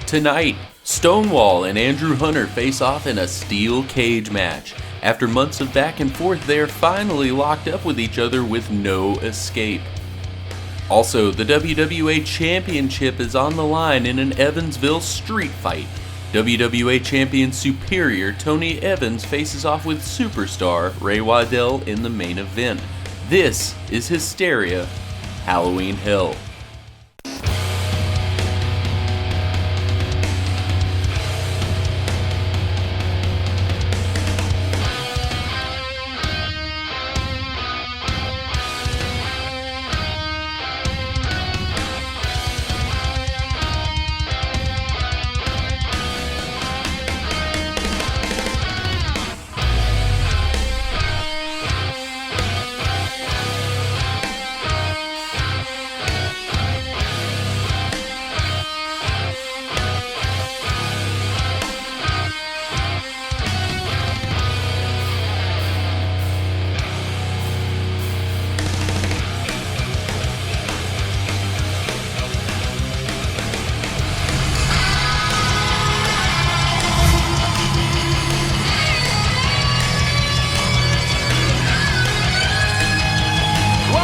Tonight, Stonewall and Andrew Hunter face off in a steel cage match. After months of back and forth, they are finally locked up with each other with no escape. Also, the WWA Championship is on the line in an Evansville Street Fight. WWA Champion Superior Tony Evans faces off with Superstar Ray Waddell in the main event. This is Hysteria, Halloween Hell.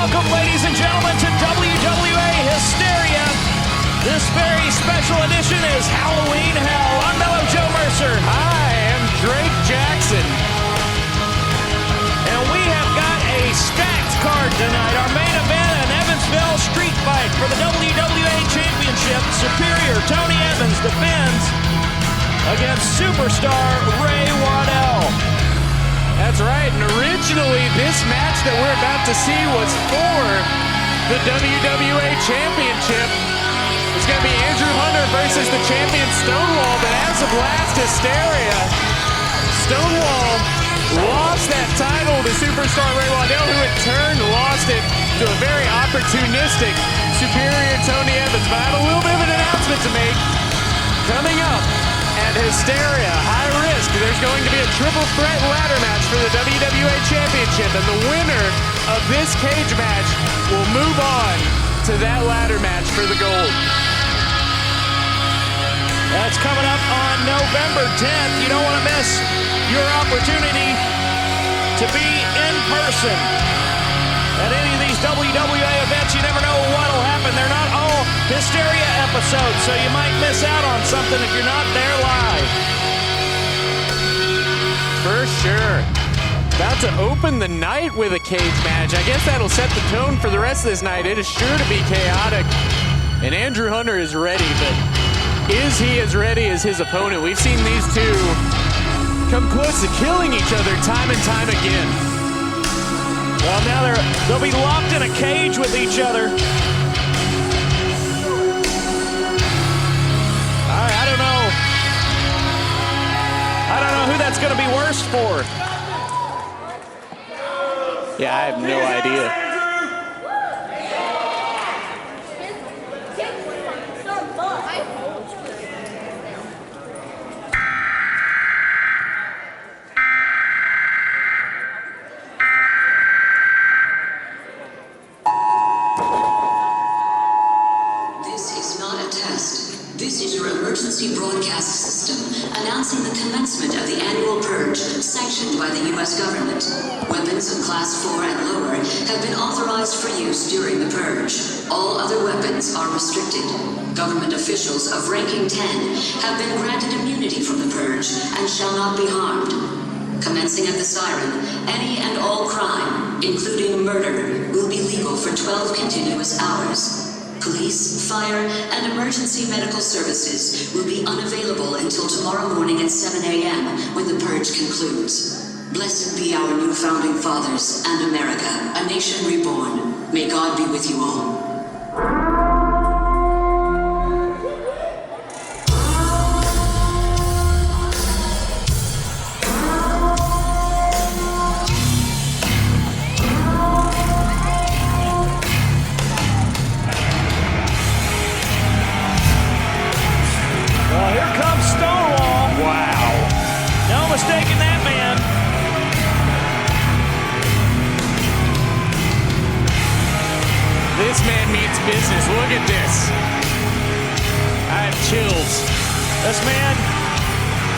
Welcome, ladies and gentlemen, to WWA Hysteria. This very special edition is Halloween Hell. I'm Mellow Joe Mercer. Hi, I'm Drake Jackson. And we have got a stacked card tonight. Our main event, an Evansville Street Fight for the WWA Championship. Superior Tony Evans defends against Superstar Ray Waddell. That's right, and originally this match that we're about to see was for the WWA Championship. It's going to be Andrew Hunter versus the champion Stonewall, but as of last Hysteria, Stonewall lost that title to Superstar Ray Waddell, who in turn lost it to a very opportunistic Superior Tony Evans. But I have a little bit of an announcement to make. Coming up at Hysteria, high risk, there's going to be a triple threat ladder match for the WWA Championship, and the winner of this cage match will move on to that ladder match for the gold. That's coming up on November 10th. You don't want to miss your opportunity to be in person at any of these WWA events. You never know what will happen. They're not all Hysteria episodes, so you might miss out on something if you're not there live. For sure. About to open the night with a cage match. I guess that'll set the tone for the rest of this night. It is sure to be chaotic. And Andrew Hunter is ready, but is he as ready as his opponent? We've seen these two come close to killing each other time and time again. Well, now they'll be locked in a cage with each other. I don't know who that's going to be worse for. Yeah, I have no idea. This is not a test. This is your emergency broadcast system announcing the commencement of the annual purge sanctioned by the U.S. government. Weapons of Class 4 and lower have been authorized for use during the purge. All other weapons are restricted. Government officials of ranking 10 have been granted immunity from the purge and shall not be harmed. Commencing at the siren, any and all crime, including murder, will be legal for 12 continuous hours. Police, fire, and emergency medical services will be unavailable until tomorrow morning at 7 a.m. when the purge concludes. Blessed be our new founding fathers and America, a nation reborn. May God be with you all. Mistaking that man. This man means business. Look at this. I have chills. This man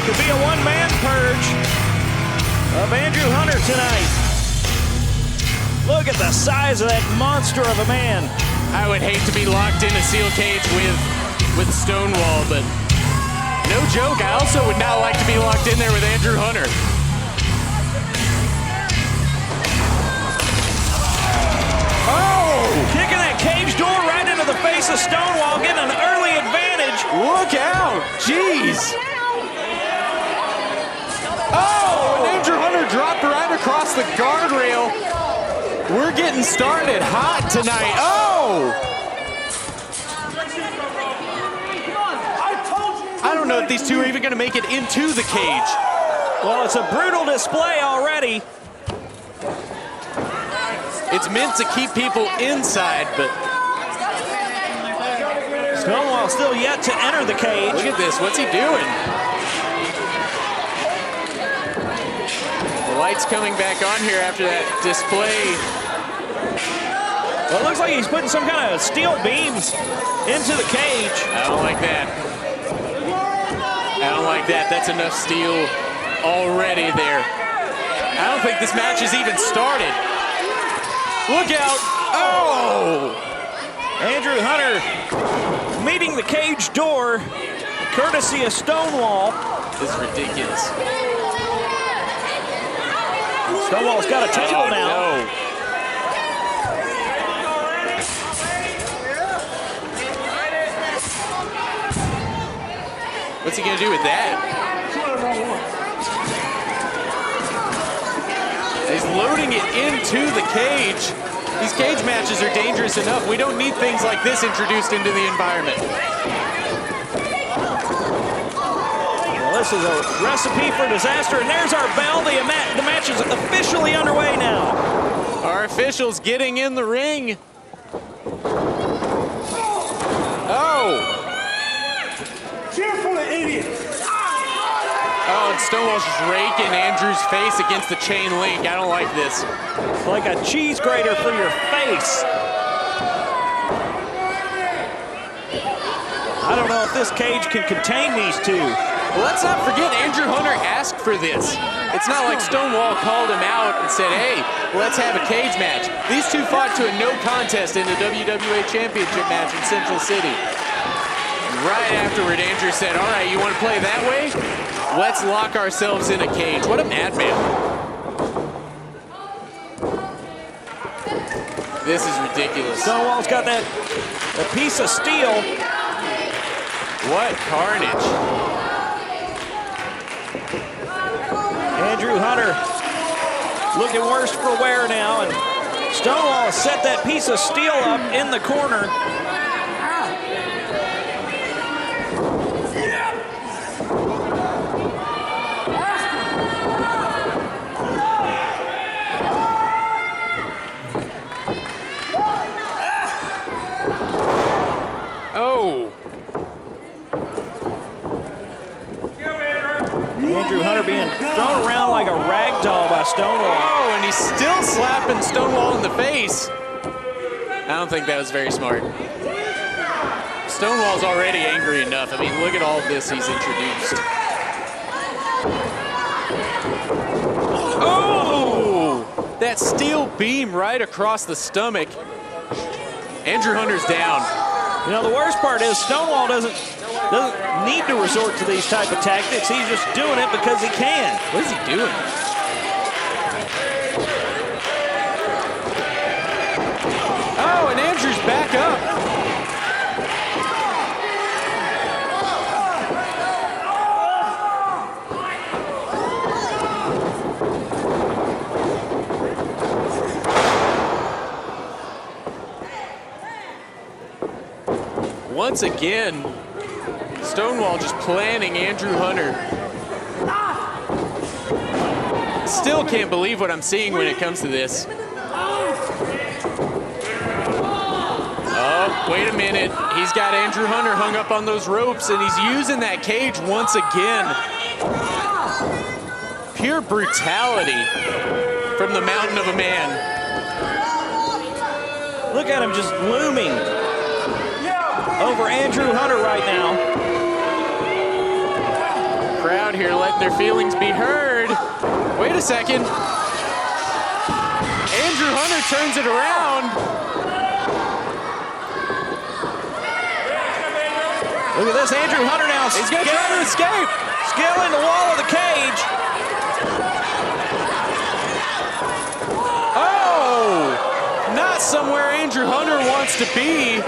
could be a one-man purge of Andrew Hunter tonight. Look at the size of that monster of a man. I would hate to be locked in a steel cage with Stonewall, but no joke, I also would not like to be locked in there with Andrew Hunter. Oh! Kicking that cage door right into the face of Stonewall, getting an early advantage. Look out! Jeez! Oh! And Andrew Hunter dropped right across the guardrail. We're getting started hot tonight. Oh! I don't know if these two are even going to make it into the cage. Well, it's a brutal display already. It's meant to keep people inside, but Stonewall still yet to enter the cage. look at this. What's he doing? The light's coming back on here after that display. Well, it looks like he's putting some kind of steel beams into the cage. I don't like that. I don't like that. That's enough steel already there. I don't think this match has even started. Look out. Oh! Andrew Hunter meeting the cage door, courtesy of Stonewall. This is ridiculous. Stonewall's got a table now. No. What's he gonna do with that? He's loading it into the cage. These cage matches are dangerous enough. We don't need things like this introduced into the environment. Well, this is a recipe for disaster, and there's our bell. The match is officially underway now. Our officials getting in the ring. Oh! Cheerful idiots! Oh, and Stonewall's just raking Andrew's face against the chain link. I don't like this. It's like a cheese grater for your face. I don't know if this cage can contain these two. Well, let's not forget Andrew Hunter asked for this. It's not like Stonewall called him out and said, hey, let's have a cage match. These two fought to a no contest in the WWA Championship match in Central City. Right afterward, Andrew said, all right, you want to play that way? Let's lock ourselves in a cage. What a madman. This is ridiculous. Stonewall's got that piece of steel. What carnage. Andrew Hunter looking worse for wear now, and Stonewall has set that piece of steel up in the corner. Oh. Andrew Hunter being thrown around like a rag doll by Stonewall. Oh, and he's still slapping Stonewall in the face. I don't think that was very smart. Stonewall's already angry enough. I mean, look at all of this he's introduced. Oh! That steel beam right across the stomach. Andrew Hunter's down. You know, the worst part is Stonewall doesn't need to resort to these type of tactics. He's just doing it because he can. What is he doing? Oh, and Andrew's back up. Once again, Stonewall just planning Andrew Hunter. Still can't believe what I'm seeing when it comes to this. Oh, wait a minute. He's got Andrew Hunter hung up on those ropes, and he's using that cage once again. Pure brutality from the mountain of a man. Look at him just looming over Andrew Hunter right now. out here, letting their feelings be heard. Wait a second. Andrew Hunter turns it around. Look at this, Andrew Hunter now. He's gonna try to escape. Scaling the wall of the cage. Oh, not somewhere Andrew Hunter wants to be.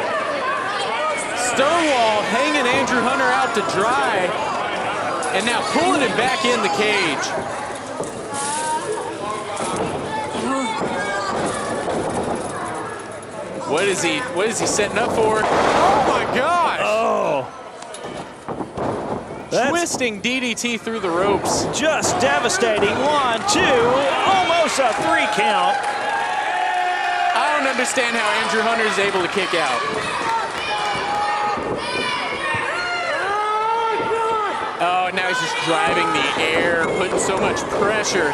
Stonewall hanging Andrew Hunter out to dry, and now pulling him back in the cage. What is he setting up for? Oh my gosh! Oh. Twisting DDT through the ropes. Just devastating. 1, 2, almost a 3 count. I don't understand how Andrew Hunter is able to kick out. Oh, now he's just driving the air, putting so much pressure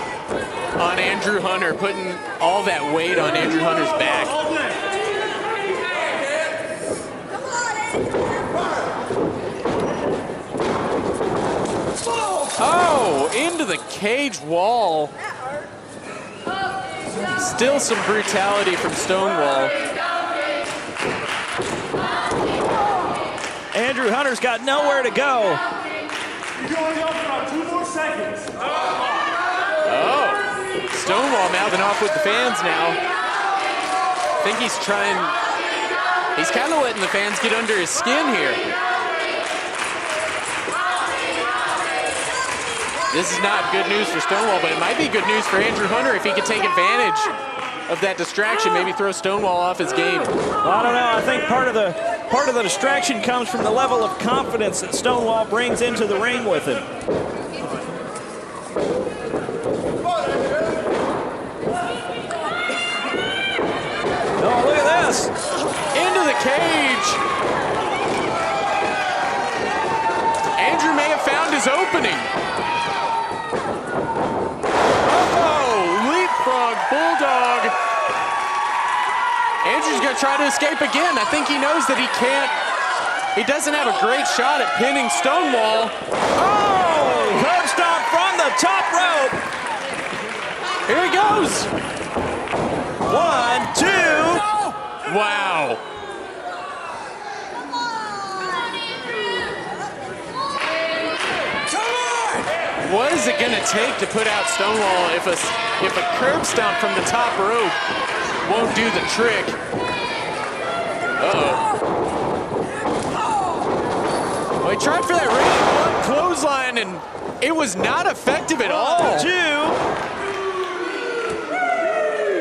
on Andrew Hunter, putting all that weight on Andrew Hunter's back. Oh, into the cage wall. Still some brutality from Stonewall. Andrew Hunter's got nowhere to go. You're going up about 2 more seconds. Oh, Stonewall mouthing off with the fans now. I think he's kind of letting the fans get under his skin here. This is not good news for Stonewall, but it might be good news for Andrew Hunter if he could take advantage of that distraction, maybe throw Stonewall off his game. Well, I don't know. I think part of the distraction comes from the level of confidence that Stonewall brings into the ring with him. Oh, look at this. Into the cage. Andrew may have found his opening. Bulldog. Andrew's gonna try to escape again. I think he knows that he doesn't have a great shot at pinning Stonewall. Oh, curb stomp from the top rope. Here he goes. 1, 2. Wow. What is it gonna take to put out Stonewall if a curb stomp from the top rope won't do the trick? Uh-oh. Well, he tried for that running clothesline and it was not effective at all. 2.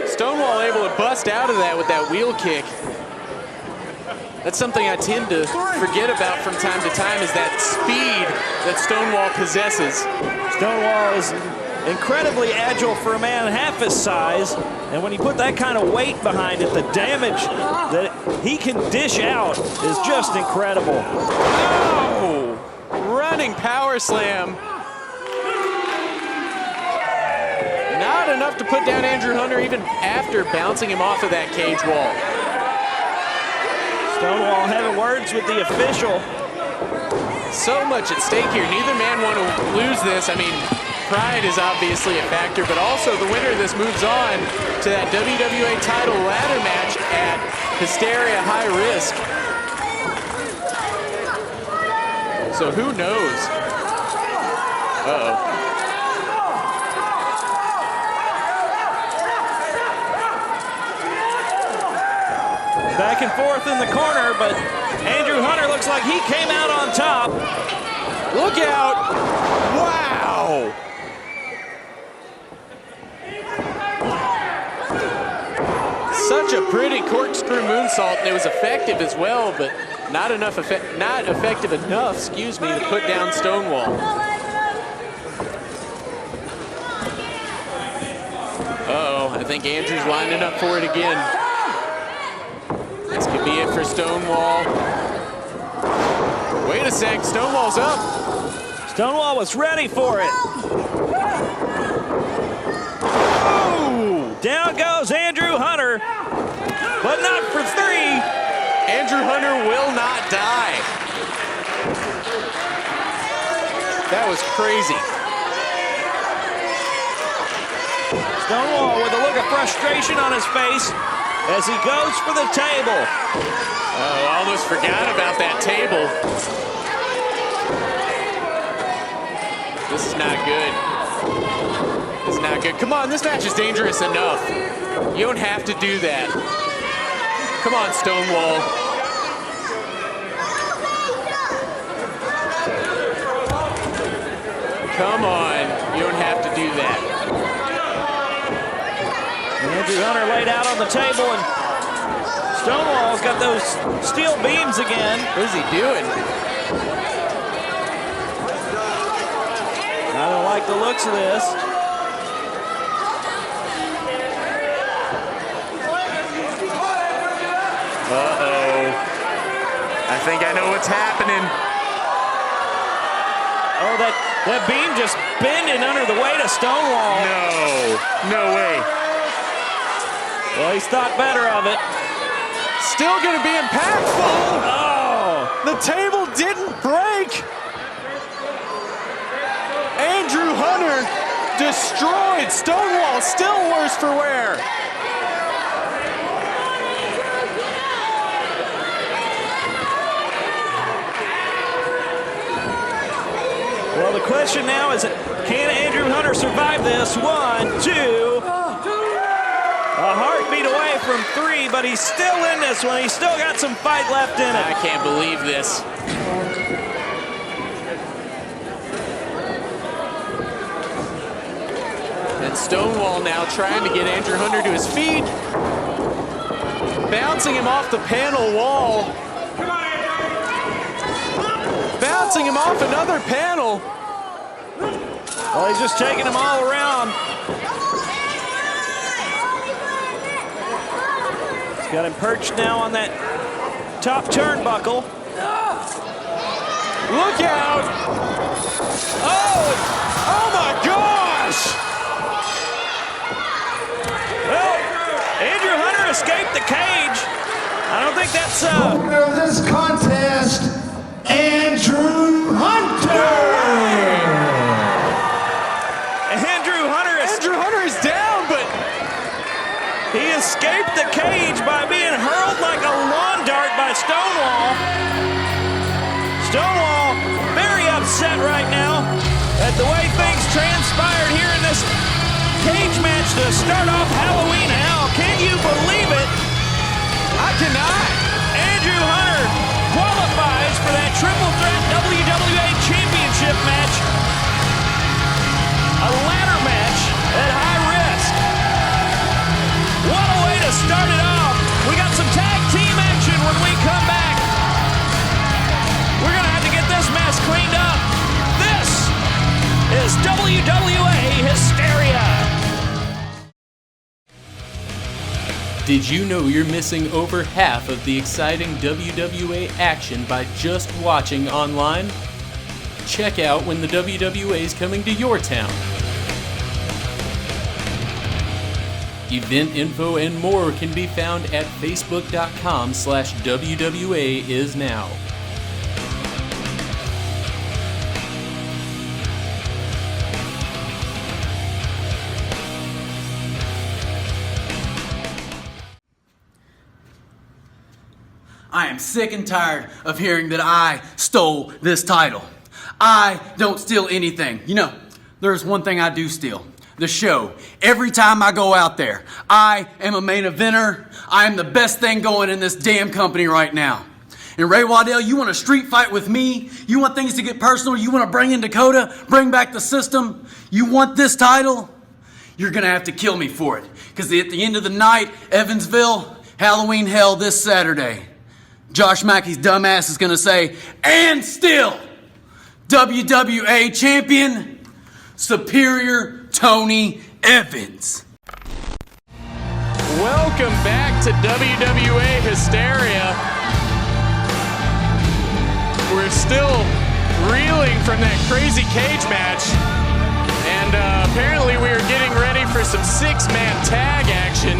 Stonewall able to bust out of that with that wheel kick. That's something I tend to forget about from time to time, is that speed that Stonewall possesses. Stonewall is incredibly agile for a man half his size, and when you put that kind of weight behind it, the damage that he can dish out is just incredible. Oh! Running power slam. Not enough to put down Andrew Hunter even after bouncing him off of that cage wall. Stonewall having words with the official. So much at stake here. Neither man want to lose this. I mean, pride is obviously a factor, but also the winner of this moves on to that WWA title ladder match at Hysteria High Risk. So who knows? Uh-oh. Back and forth in the corner, but Andrew Hunter looks like he came out on top. Look out! Wow! Such a pretty corkscrew moonsault, and it was effective as well, but not effective enough, excuse me, to put down Stonewall. Uh-oh, I think Andrew's lining up for it again. This could be it for Stonewall. Wait a sec, Stonewall's up. Stonewall was ready for it. Oh! Down goes Andrew Hunter, but not for 3. Andrew Hunter will not die. That was crazy. Stonewall with a look of frustration on his face as he goes for the table. Oh, I almost forgot about that table. This is not good. This is not good. Come on, this match is dangerous enough. You don't have to do that. Come on, Stonewall. Come on, you don't have to do that. Andrew Hunter laid out on the table, and Stonewall's got those steel beams again. What is he doing? I don't like the looks of this. Uh-oh. I think I know what's happening. Oh, that beam just bending under the weight of Stonewall. No way. Well, he's thought better of it. Still gonna be impactful. Oh! The table didn't break. Andrew Hunter destroyed Stonewall, still worse for wear. Well, the question now is, can Andrew Hunter survive this? 1, 2. A heartbeat away from 3, but he's still in this one. He's still got some fight left in it. I can't believe this. And Stonewall now trying to get Andrew Hunter to his feet. Bouncing him off the panel wall. Bouncing him off another panel. Well, he's just taking them all around. He's got him perched now on that top turnbuckle. Look out! Oh my gosh! Well, Andrew Hunter escaped the cage. I don't think that's Winner of this contest, Andrew Hunter! Andrew Hunter is down, but he escaped the cage by being hurled like a lawn dart by Stonewall. Stonewall very upset right now at the way things transpired here in this cage match to start off Halloween Hell. Can you believe it? I cannot. Andrew Hunter qualifies for that triple threat WWA Championship match. A ladder match at high risk. What a way to start it off. We got some tag team action when we come back. We're going to have to get this mess cleaned up. This is WWA Hysteria. Did you know you're missing over half of the exciting WWA action by just watching online? Check out when the WWA is coming to your town. Event info and more can be found at facebook.com/WWAISNOW. I am sick and tired of hearing that I stole this title. I don't steal anything. You know, there's one thing I do steal. The show. Every time I go out there, I am a main eventer. I am the best thing going in this damn company right now. And Ray Waddell, you want a street fight with me? You want things to get personal? You want to bring in Dakota? Bring back the system? You want this title? You're going to have to kill me for it. Because at the end of the night, Evansville, Halloween Hell this Saturday. Josh Mackey's dumbass is going to say, and still, WWA Champion, Superior Tony Evans. Welcome back to WWA Hysteria. We're still reeling from that crazy cage match. And apparently we are getting ready for some six-man tag action.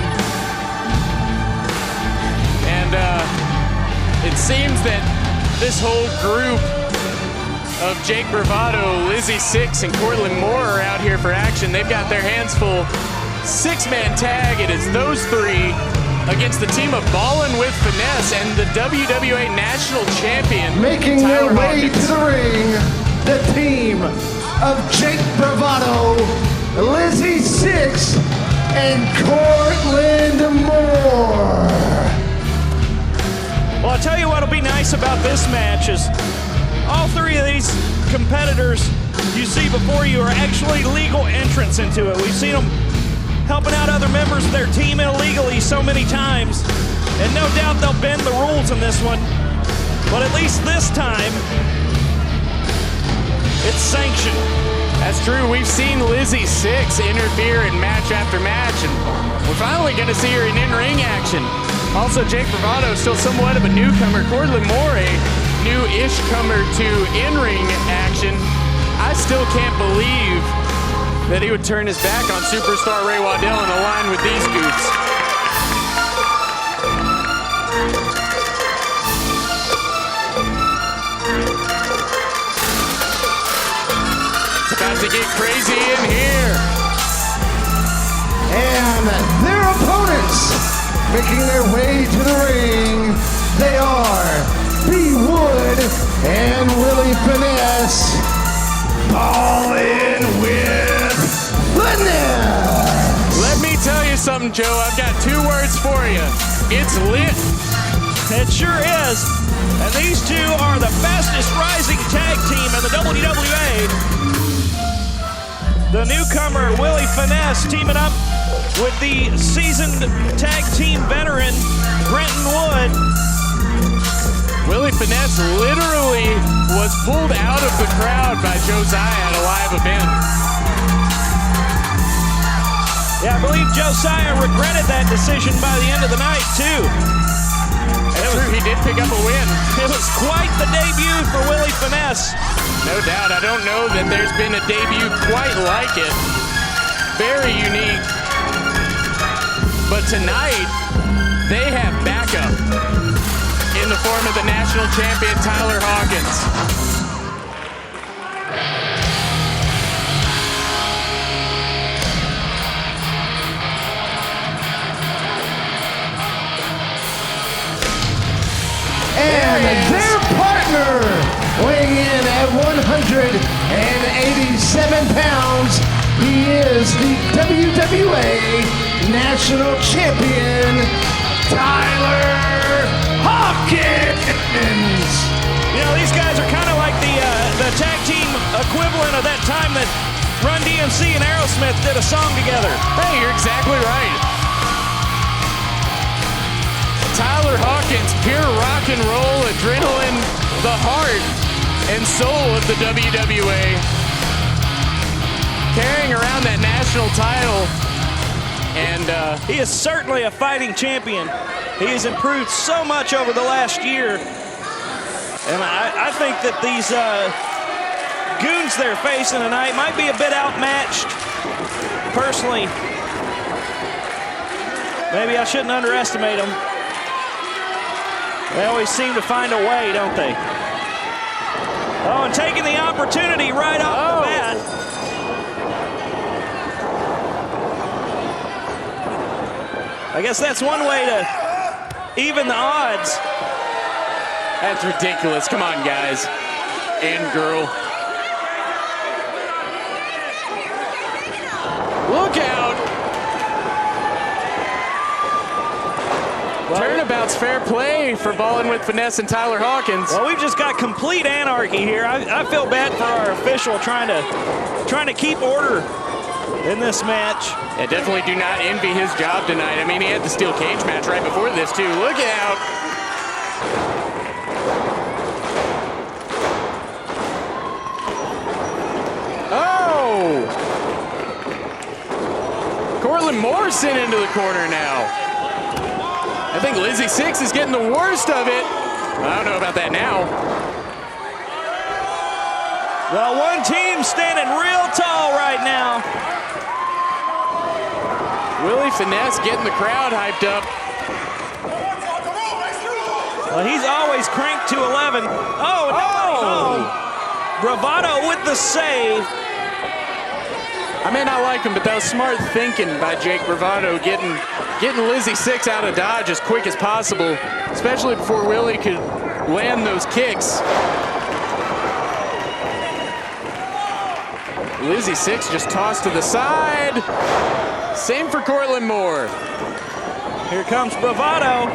And it seems that this whole group of Jake Bravado, Lizzy Sixx, and Cortland Moore are out here for action. They've got their hands full. Six-man tag. It is those three against the team of Ballin' with Finesse and the WWA National Champion, making Tyler their way Hawkins. to the ring, the team of Jake Bravado, Lizzy Sixx, and Cortland Moore. Well, I'll tell you what'll be nice about this match is all three of these competitors you see before you are actually legal entrants into it. We've seen them helping out other members of their team illegally so many times, and no doubt they'll bend the rules in this one, but at least this time, it's sanctioned. That's true. We've seen Lizzy Sixx interfere in match after match, and we're finally going to see her in in-ring action. Also, Jake Bravado still somewhat of a newcomer. Cortland Moore, a new-ish comer to in-ring action. I still can't believe that he would turn his back on superstar Ray Waddell and align with these goofs. It's about to get crazy in here. And their opponents making their way to the ring, they are B. Wood and Willie Finesse. Ballin' with Finesse. Let me tell you something, Joe. I've got 2 words for you. It's lit. It sure is. And these two are the fastest rising tag team in the WWA. The newcomer, Willie Finesse, teaming up with the seasoned tag team veteran, Brenton Wood. Willie Finesse literally was pulled out of the crowd by Josiah at a live event. Yeah, I believe Josiah regretted that decision by the end of the night, too. That's true, he did pick up a win. It was quite the debut for Willie Finesse. No doubt. I don't know that there's been a debut quite like it. Very unique. But tonight, they have backup in the form of the national champion, Tyler Hawkins. And their partner, weighing in at 187 pounds, he is the WWA National Champion, Tyler Hawkins. You know, these guys are kind of like the tag team equivalent of that time that Run DMC and Aerosmith did a song together. Hey, you're exactly right. Tyler Hawkins, pure rock and roll, adrenaline, the heart and soul of the WWA. Carrying around that national title. And he is certainly a fighting champion. He has improved so much over the last year. And I think that these goons they're facing tonight might be a bit outmatched. Personally, maybe I shouldn't underestimate them. They always seem to find a way, don't they? Oh, and taking the opportunity right off the bat. I guess that's one way to even the odds. That's ridiculous. Come on, guys. And girl. Look out. Turnabout's fair play for Ballin' with Finesse and Tyler Hawkins. Well, we've just got complete anarchy here. I feel bad for our official trying to keep order in this match. I definitely do not envy his job tonight. I mean, he had the steel cage match right before this, too. Look out. Oh! Cortland Moore sent into the corner now. I think Lizzy Sixx is getting the worst of it. I don't know about that now. Well, one team standing real tall right now. Willie Finesse getting the crowd hyped up. Well, he's always cranked to 11. Oh, no. Bravado with the save. I may not like him, but that was smart thinking by Jake Bravado, getting Lizzy Sixx out of dodge as quick as possible, especially before Willie could land those kicks. Lizzy Sixx just tossed to the side. Same for Cortland Moore. Here comes Bravado.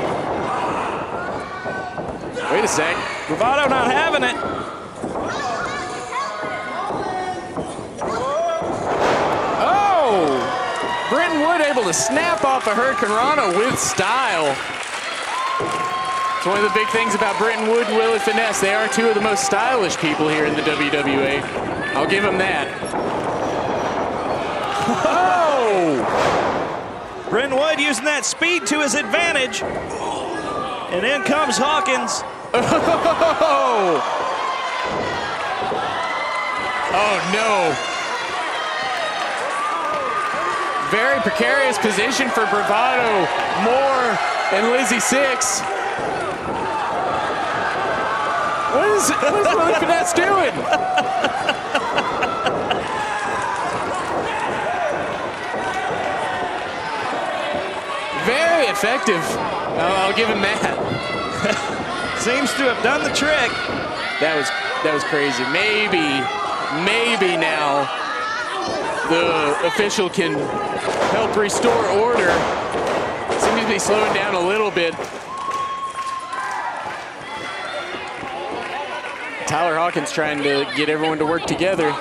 Wait a sec. Bravado not having it. Oh! Brenton Wood able to snap off a Hurricane Rana with style. It's one of the big things about Brenton Wood and Willie Finesse. They are two of the most stylish people here in the WWA. I'll give them that. Oh! Brenton Wood using that speed to his advantage. And in comes Hawkins. Oh! Oh no. Very precarious position for Bravado, Moore, and Lizzy Sixx. What is Willie Finesse doing? Very effective. I'll give him that. Seems to have done the trick. That was crazy. Maybe now the official can help restore order. Seems to be slowing down a little bit. Tyler Hawkins trying to get everyone to work together.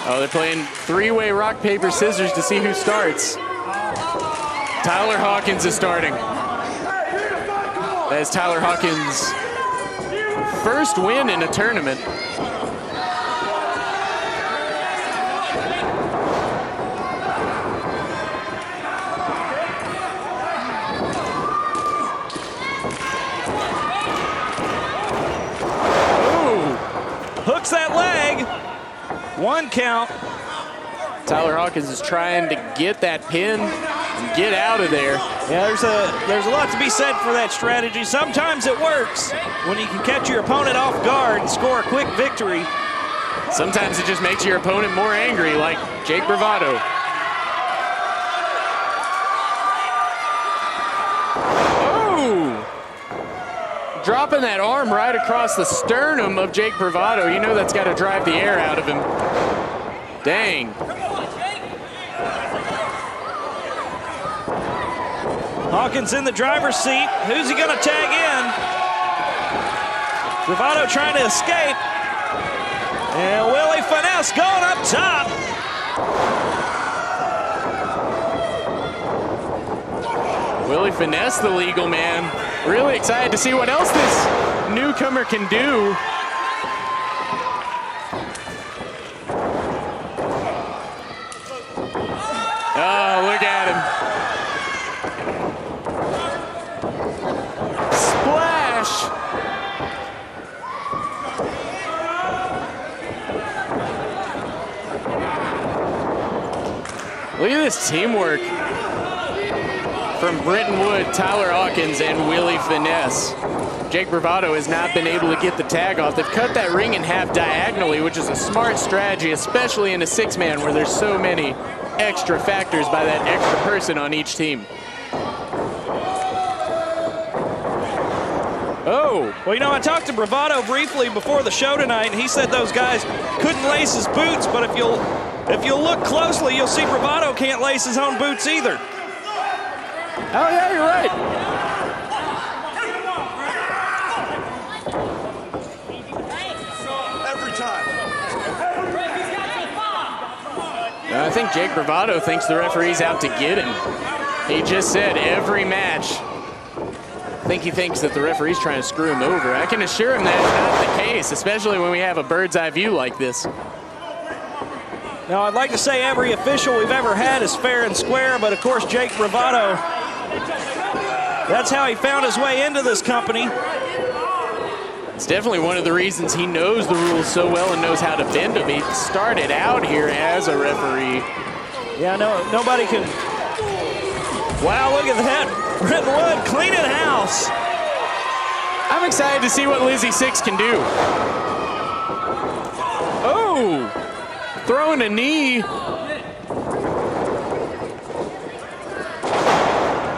Oh, they're playing three-way rock, paper, scissors to see who starts. Tyler Hawkins is starting. That is Tyler Hawkins' first win in a tournament. Hooks that leg. One count. Tyler Hawkins is trying to get that pin and get out of there. Yeah, there's a lot to be said for that strategy. Sometimes it works when you can catch your opponent off guard and score a quick victory. Sometimes it just makes your opponent more angry, like Jake Bravado. Oh! Dropping that arm right across the sternum of Jake Bravado. You know that's got to drive the air out of him. Dang. Hawkins in the driver's seat. Who's he gonna tag in? Bravado trying to escape. And Willie Finesse going up top. Willie Finesse, the legal man. Really excited to see what else this newcomer can do. Oh, look at him. Splash. Look at this teamwork from Brenton Wood, Tyler Hawkins, and Willie Finesse. Jake Bravado has not been able to get the tag off. They've cut that ring in half diagonally, which is a smart strategy, especially in a six-man where there's so many extra factors by that extra person on each team. Oh. Well, you know, I talked to Bravado briefly before the show tonight, and he said those guys couldn't lace his boots, but if you'll look closely, you'll see Bravado can't lace his own boots either. Oh, yeah, you're right. Every time. I think Jake Bravado thinks the referee's out to get him. He just said every match. I think he thinks that the referee's trying to screw him over. I can assure him that's not the case, especially when we have a bird's eye view like this. Now, I'd like to say every official we've ever had is fair and square, but of course, Jake Bravado, that's how he found his way into this company. It's definitely one of the reasons he knows the rules so well and knows how to bend them. He started out here as a referee. Yeah, no, nobody can. Wow, look at that. Brenton Wood cleaning house. I'm excited to see what Lizzy Sixx can do. throwing a knee.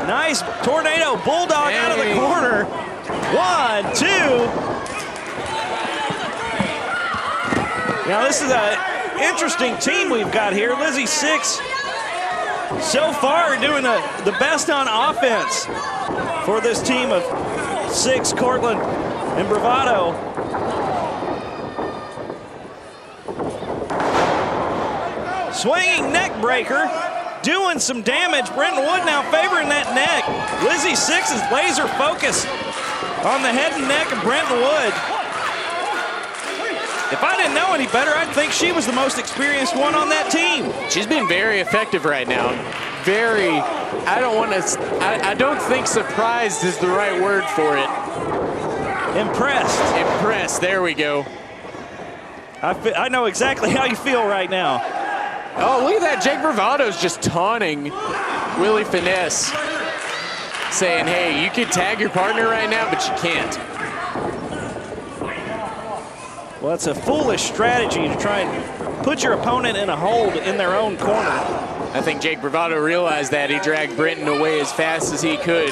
Nice tornado bulldog out of the corner. 1, 2. Now this is an interesting team we've got here. Lizzy Sixx so far doing the best on offense for this team of Sixx, Cortland, and Bravado. Swinging neck breaker, doing some damage. Brenton Wood now favoring that neck. Lizzy Sixx is laser focused on the head and neck of Brenton Wood. If I didn't know any better, I'd think she was the most experienced one on that team. She's been very effective right now. Very, I don't think surprised is the right word for it. Impressed. Impressed, there we go. I know exactly how you feel right now. Oh, look at that. Jake Bravado's just taunting Willie Finesse, saying, hey, you could tag your partner right now, but you can't. Well, it's a foolish strategy to try and put your opponent in a hold in their own corner. I think Jake Bravado realized that. He dragged Brenton away as fast as he could.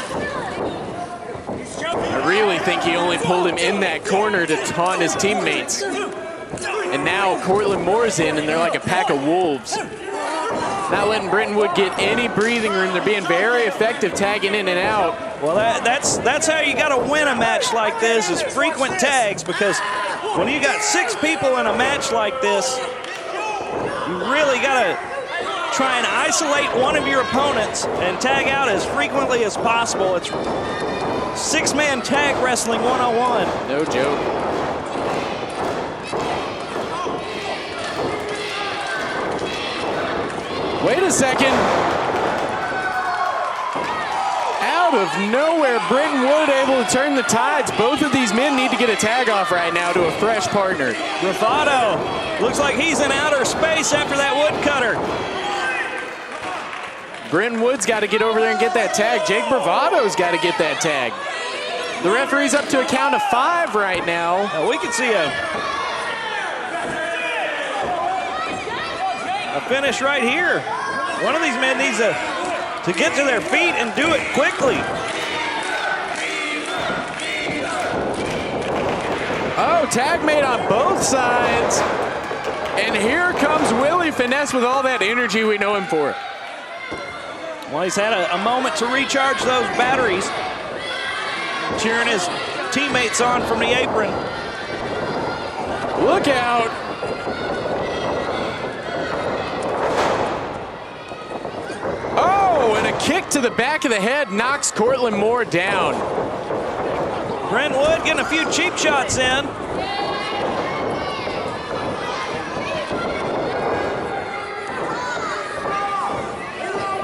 I really think he only pulled him in that corner to taunt his teammates. And now Cortland Moore's in, and they're like a pack of wolves. Not letting Brenton Wood get any breathing room. They're being very effective tagging in and out. Well, that's how you got to win a match like this, is frequent tags, because when you got 6 people in a match like this, you really got to try and isolate one of your opponents and tag out as frequently as possible. It's 6-man tag wrestling 101. No joke. Wait a second. Out of nowhere, Brenton Wood able to turn the tides. Both of these men need to get a tag off right now to a fresh partner. Bravado looks like he's in outer space after that woodcutter. Brenton Wood's got to get over there and get that tag. Jake Bravado's got to get that tag. The referee's up to a count of 5 right now. We can see a finish right here. One of these men needs to get to their feet and do it quickly. Oh, tag made on both sides. And here comes Willie Finesse with all that energy we know him for. Well, he's had a moment to recharge those batteries. Cheering his teammates on from the apron. Look out. Oh, and a kick to the back of the head knocks Cortland Moore down. Brenton Wood getting a few cheap shots in.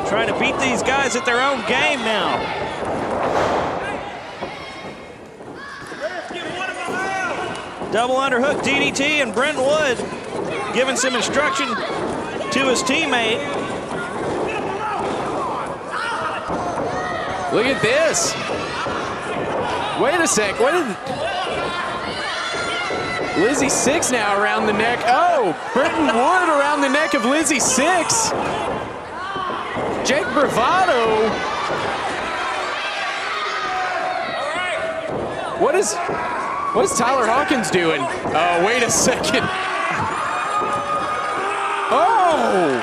Trying to beat these guys at their own game now. Double underhook DDT, and Brenton Wood giving some instruction to his teammate. Look at this. Wait a sec. What is Lizzy Sixx now around the neck? Oh, Brenton Wood around the neck of Lizzy Sixx. Jake Bravado. What is Tyler Hawkins doing? Oh, wait a second. Oh!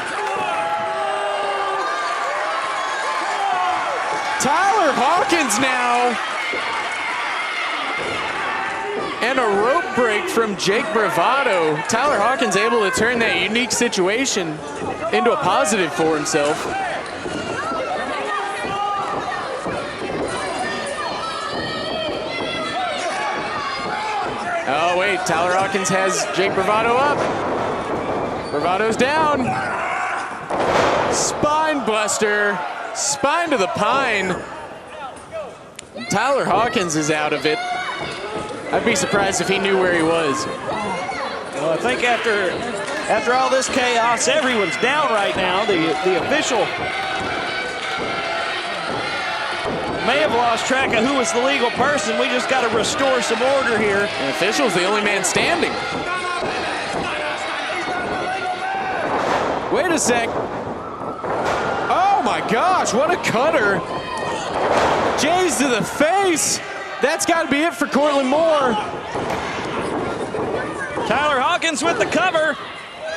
Tyler Hawkins now. And a rope break from Jake Bravado. Tyler Hawkins able to turn that unique situation into a positive for himself. Oh, wait, Tyler Hawkins has Jake Bravado up. Bravado's down. Spine buster. Spine to the pine. Tyler Hawkins is out of it. I'd be surprised if he knew where he was. Well, I think after all this chaos, everyone's down right now. The official may have lost track of who was the legal person. We just got to restore some order here. The official's the only man standing. wait a sec. Oh my gosh, what a cutter. Jays to the face. That's got to be it for Cortland Moore. Tyler Hawkins with the cover.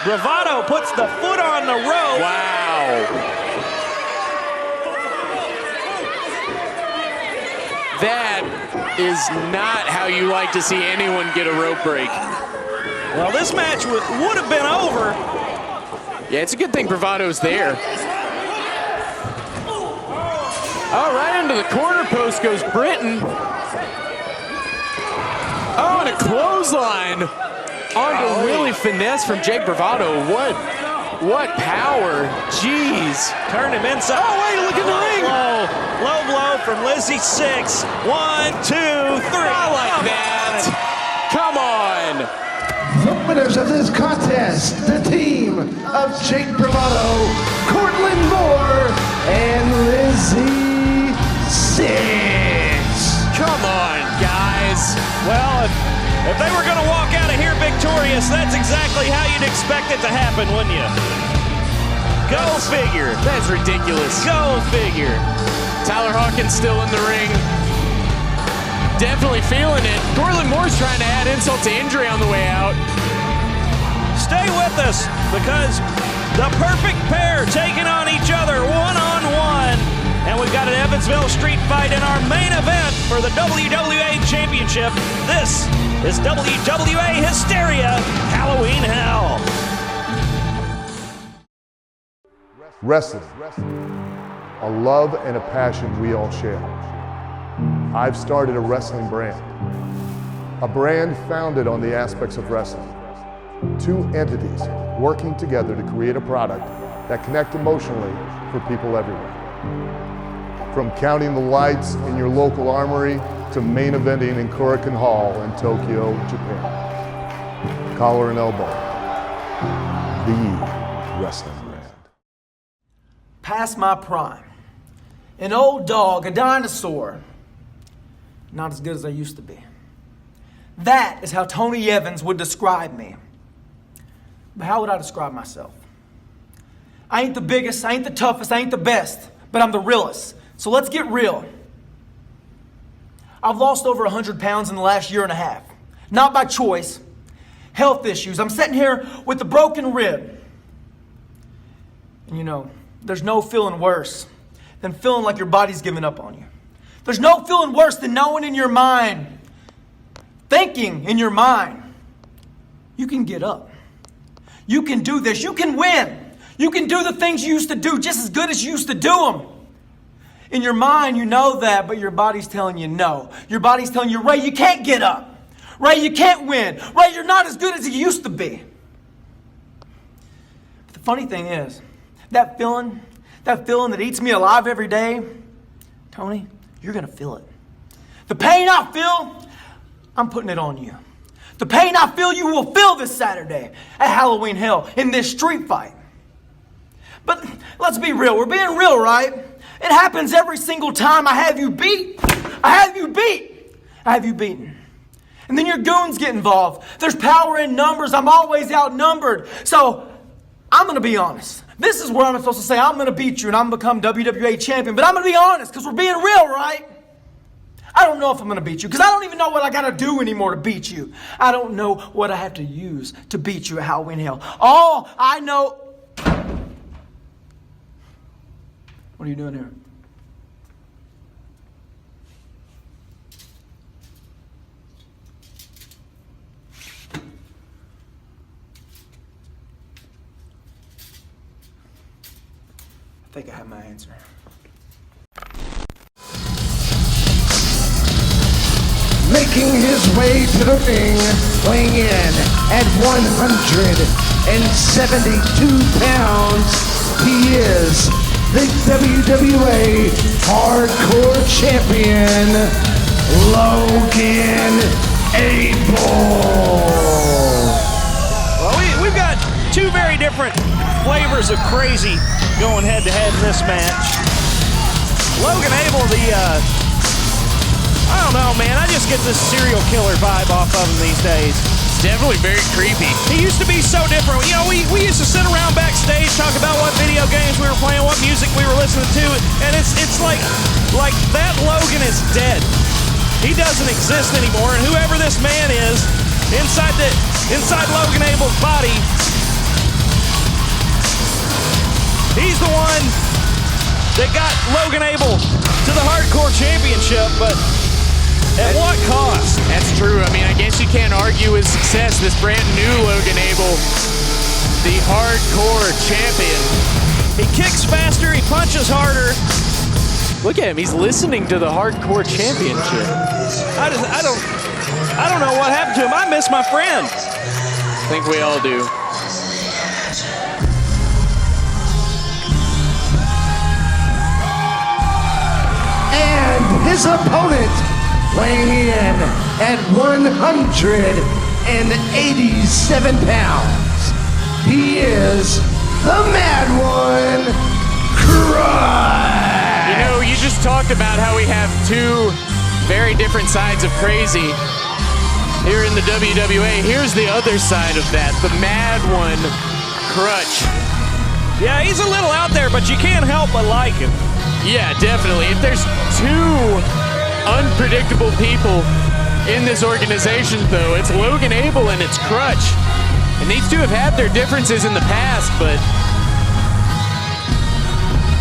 Bravado puts the foot on the rope. Wow. That is not how you like to see anyone get a rope break. Well, this match would have been over. Yeah, it's a good thing Bravado's there. Oh, right into the corner post goes Brenton. Oh, and a clothesline onto Willie Finesse from Jake Bravado. What power. Jeez. Turned him inside. Oh, wait, look in the ring. Low blow from Lizzy. Sixx. 1, 2, 3. I like that. Come on. The winners of this contest, the team of Jake Bravado, Cortland Moore, and Lizzy Sixx. Come on, guys. Well, if they were going to walk out of here victorious, that's exactly how you'd expect it to happen, wouldn't you? Go figure. That's ridiculous. Go figure. Tyler Hawkins still in the ring. Definitely feeling it. Cortland Moore's trying to add insult to injury on the way out. Stay with us, because the perfect pair taking on each other one-on-one. And we've got an Evansville Street Fight in our main event for the WWA Championship. This is WWA Hysteria Halloween Hell. Wrestling, a love and a passion we all share. I've started a wrestling brand, a brand founded on the aspects of wrestling. Two entities working together to create a product that connect emotionally for people everywhere. From counting the lights in your local armory to main eventing in Korakuen Hall in Tokyo, Japan. Collar and elbow, the wrestling brand. Past my prime. An old dog, a dinosaur. Not as good as I used to be. That is how Tony Evans would describe me. But how would I describe myself? I ain't the biggest, I ain't the toughest, I ain't the best, but I'm the realest. So let's get real. I've lost over 100 pounds in the last year and a half. Not by choice. Health issues. I'm sitting here with a broken rib. And you know, there's no feeling worse than feeling like your body's giving up on you. There's no feeling worse than knowing in your mind, thinking in your mind, you can get up. You can do this. You can win. You can do the things you used to do just as good as you used to do them. In your mind, you know that, but your body's telling you no. Your body's telling you, Ray, you can't get up. Ray, you can't win. Ray, you're not as good as you used to be. But the funny thing is, that feeling that eats me alive every day, Tony, you're going to feel it. The pain I feel, I'm putting it on you. The pain I feel, you will feel this Saturday at Halloween Hell in this street fight. But let's be real. We're being real, right? It happens every single time I have you beat. I have you beat. I have you beaten. And then your goons get involved. There's power in numbers. I'm always outnumbered. So I'm going to be honest. This is where I'm supposed to say I'm going to beat you and I'm going to become WWA champion. But I'm going to be honest because we're being real, right? I don't know if I'm going to beat you because I don't even know what I got to do anymore to beat you. I don't know what I have to use to beat you at Halloween Hell. All I know... What are you doing here? I think I have my answer. Making his way to the ring, weighing in at 172 pounds, he is the WWA Hardcore Champion, Logan Abel. Well, we've got two very different flavors of crazy going head-to-head in this match. Logan Abel, I don't know, man. I just get this serial killer vibe off of him these days. It's definitely very creepy. He used to be so different. You know, we used to sit around backstage, talk about what video games we were playing, what music we were listening to, and it's like that Logan is dead. He doesn't exist anymore, and whoever this man is inside Logan Abel's body, he's the one that got Logan Abel to the Hardcore Championship, but at what cost? That's true. I mean, I guess you can't argue his success. This brand new Logan Abel, the Hardcore Champion. He kicks faster, he punches harder. Look at him, he's listening to the Hardcore Championship. I don't know what happened to him. I miss my friend. I think we all do. And his opponent, weighing in at 187 pounds, he is the Mad One, Crush. You know, you just talked about how we have two very different sides of crazy here in the WWA. Here's the other side of that, the Mad One, Crutch. Yeah, he's a little out there, but you can't help but like him. Yeah, definitely. If there's two unpredictable people in this organization, though, it's Logan Abel and it's Crutch. And these two have had their differences in the past, but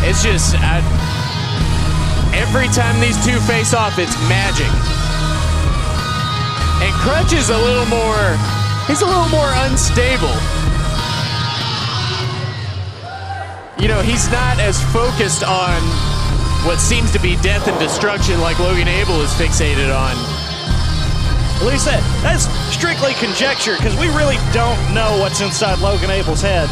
it's just every time these two face off, it's magic. And Crutch is he's a little more unstable. You know, he's not as focused on what seems to be death and destruction like Logan Abel is fixated on. At least that's strictly conjecture, because we really don't know what's inside Logan Abel's head.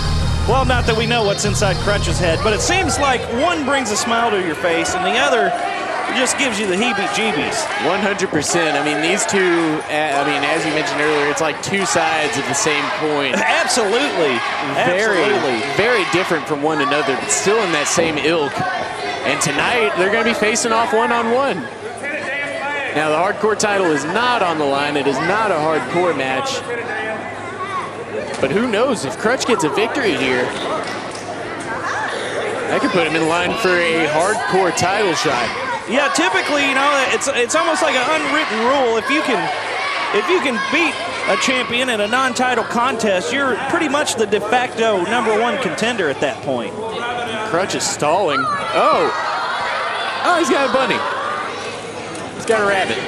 Well, not that we know what's inside Crutch's head, but it seems like one brings a smile to your face and the other just gives you the heebie-jeebies. 100%. I mean, these two, I mean, as you mentioned earlier, it's like two sides of the same coin. Absolutely. Very different from one another, but still in that same ilk. And tonight, they're going to be facing off one-on-one. Now, the hardcore title is not on the line. It is not a hardcore match. But who knows, if Crutch gets a victory here, that could put him in line for a hardcore title shot. Yeah, typically, you know, it's almost like an unwritten rule. If you can beat a champion in a non-title contest, you're pretty much the de facto #1 contender at that point. Crutch is stalling. Oh, he's got a bunny. He's got a rabbit.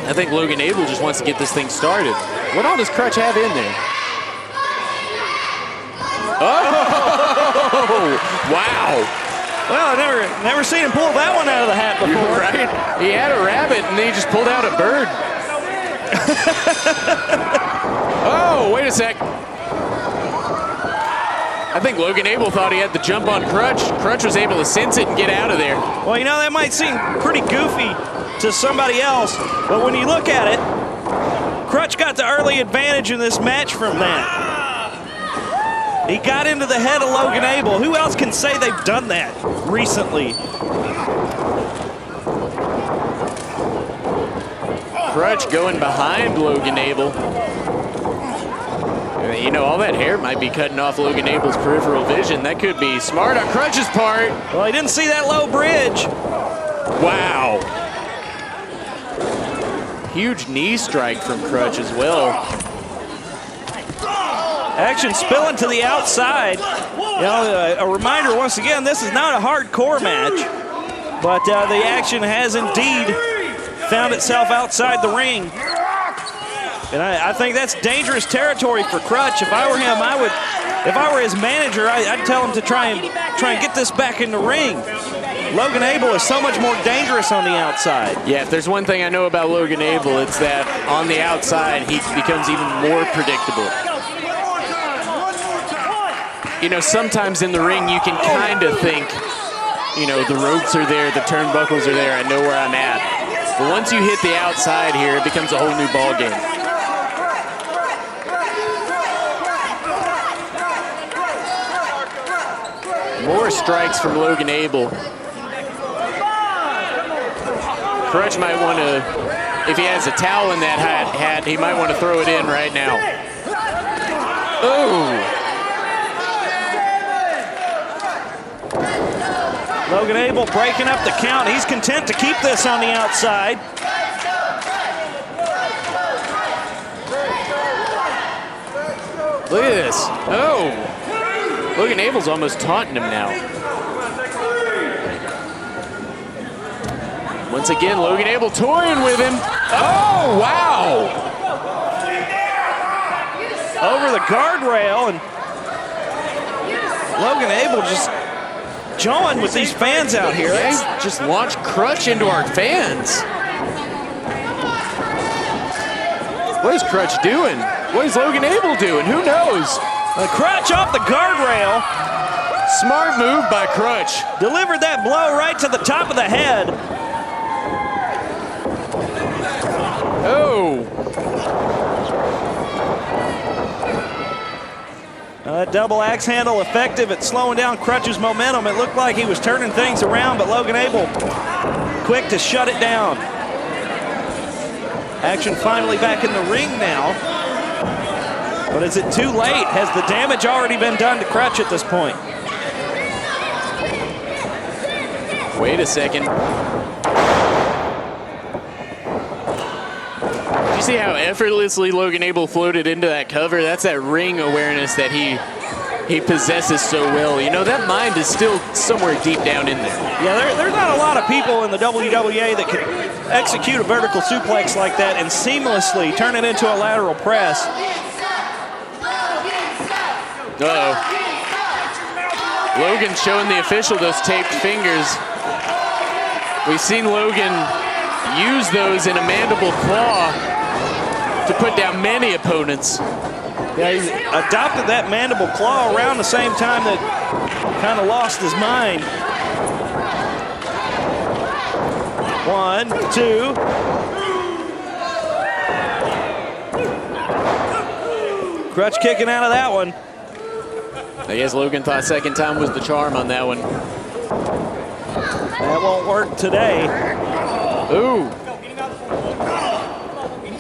I think Logan Abel just wants to get this thing started. What all does Crutch have in there? Oh, wow. Well, I never seen him pull that one out of the hat before. You're right. He had a rabbit and then he just pulled out a bird. Oh, wait a sec. I think Logan Abel thought he had the jump on Crutch. Crutch was able to sense it and get out of there. Well, you know, that might seem pretty goofy to somebody else, but when you look at it, Crutch got the early advantage in this match from that. He got into the head of Logan Abel. Who else can say they've done that recently? Crutch going behind Logan Abel. You know, all that hair might be cutting off Logan Abel's peripheral vision. That could be smart on Crutch's part. Well, he didn't see that low bridge. Wow. Huge knee strike from Crutch as well. Action spilling to the outside. You know, a reminder once again, this is not a hardcore match, but the action has indeed found itself outside the ring. And I think that's dangerous territory for Crutch. If I were him, if I were his manager, I'd tell him to try and get this back in the ring. Logan Abel is so much more dangerous on the outside. Yeah, if there's one thing I know about Logan Abel, it's that on the outside, he becomes even more predictable. You know, sometimes in the ring, you can kind of think, you know, the ropes are there, the turnbuckles are there, I know where I'm at. But once you hit the outside here, it becomes a whole new ball game. More strikes from Logan Abel. Crutch might want to if he has a towel in that hat, he might want to throw it in right now. Oh! Logan Abel breaking up the count. He's content to keep this on the outside. Look at this. Oh! Logan Abel's almost taunting him now. Once again, Logan Abel toying with him. Oh, wow! Over the guardrail, and Logan Abel just jawing with these fans out here. They just launched Crutch into our fans. What is Crutch doing? What is Logan Abel doing? Who knows? Crutch off the guardrail. Smart move by Crutch. Delivered that blow right to the top of the head. Oh. Double axe handle effective at slowing down Crutch's momentum. It looked like he was turning things around, but Logan Abel quick to shut it down. Action finally back in the ring now. But is it too late? Has the damage already been done to Crutch at this point? Wait a second. Did you see how effortlessly Logan Abel floated into that cover? That's that ring awareness that he possesses so well. You know, that mind is still somewhere deep down in there. Yeah, there's not a lot of people in the WWA that can execute a vertical suplex like that and seamlessly turn it into a lateral press. Uh-oh. Logan showing the official those taped fingers. We've seen Logan use those in a mandible claw to put down many opponents. Yeah, he adopted that mandible claw around the same time that kind of lost his mind. 1, 2. Crutch kicking out of that one. I guess Logan thought second time was the charm on that one. That won't work today. Ooh.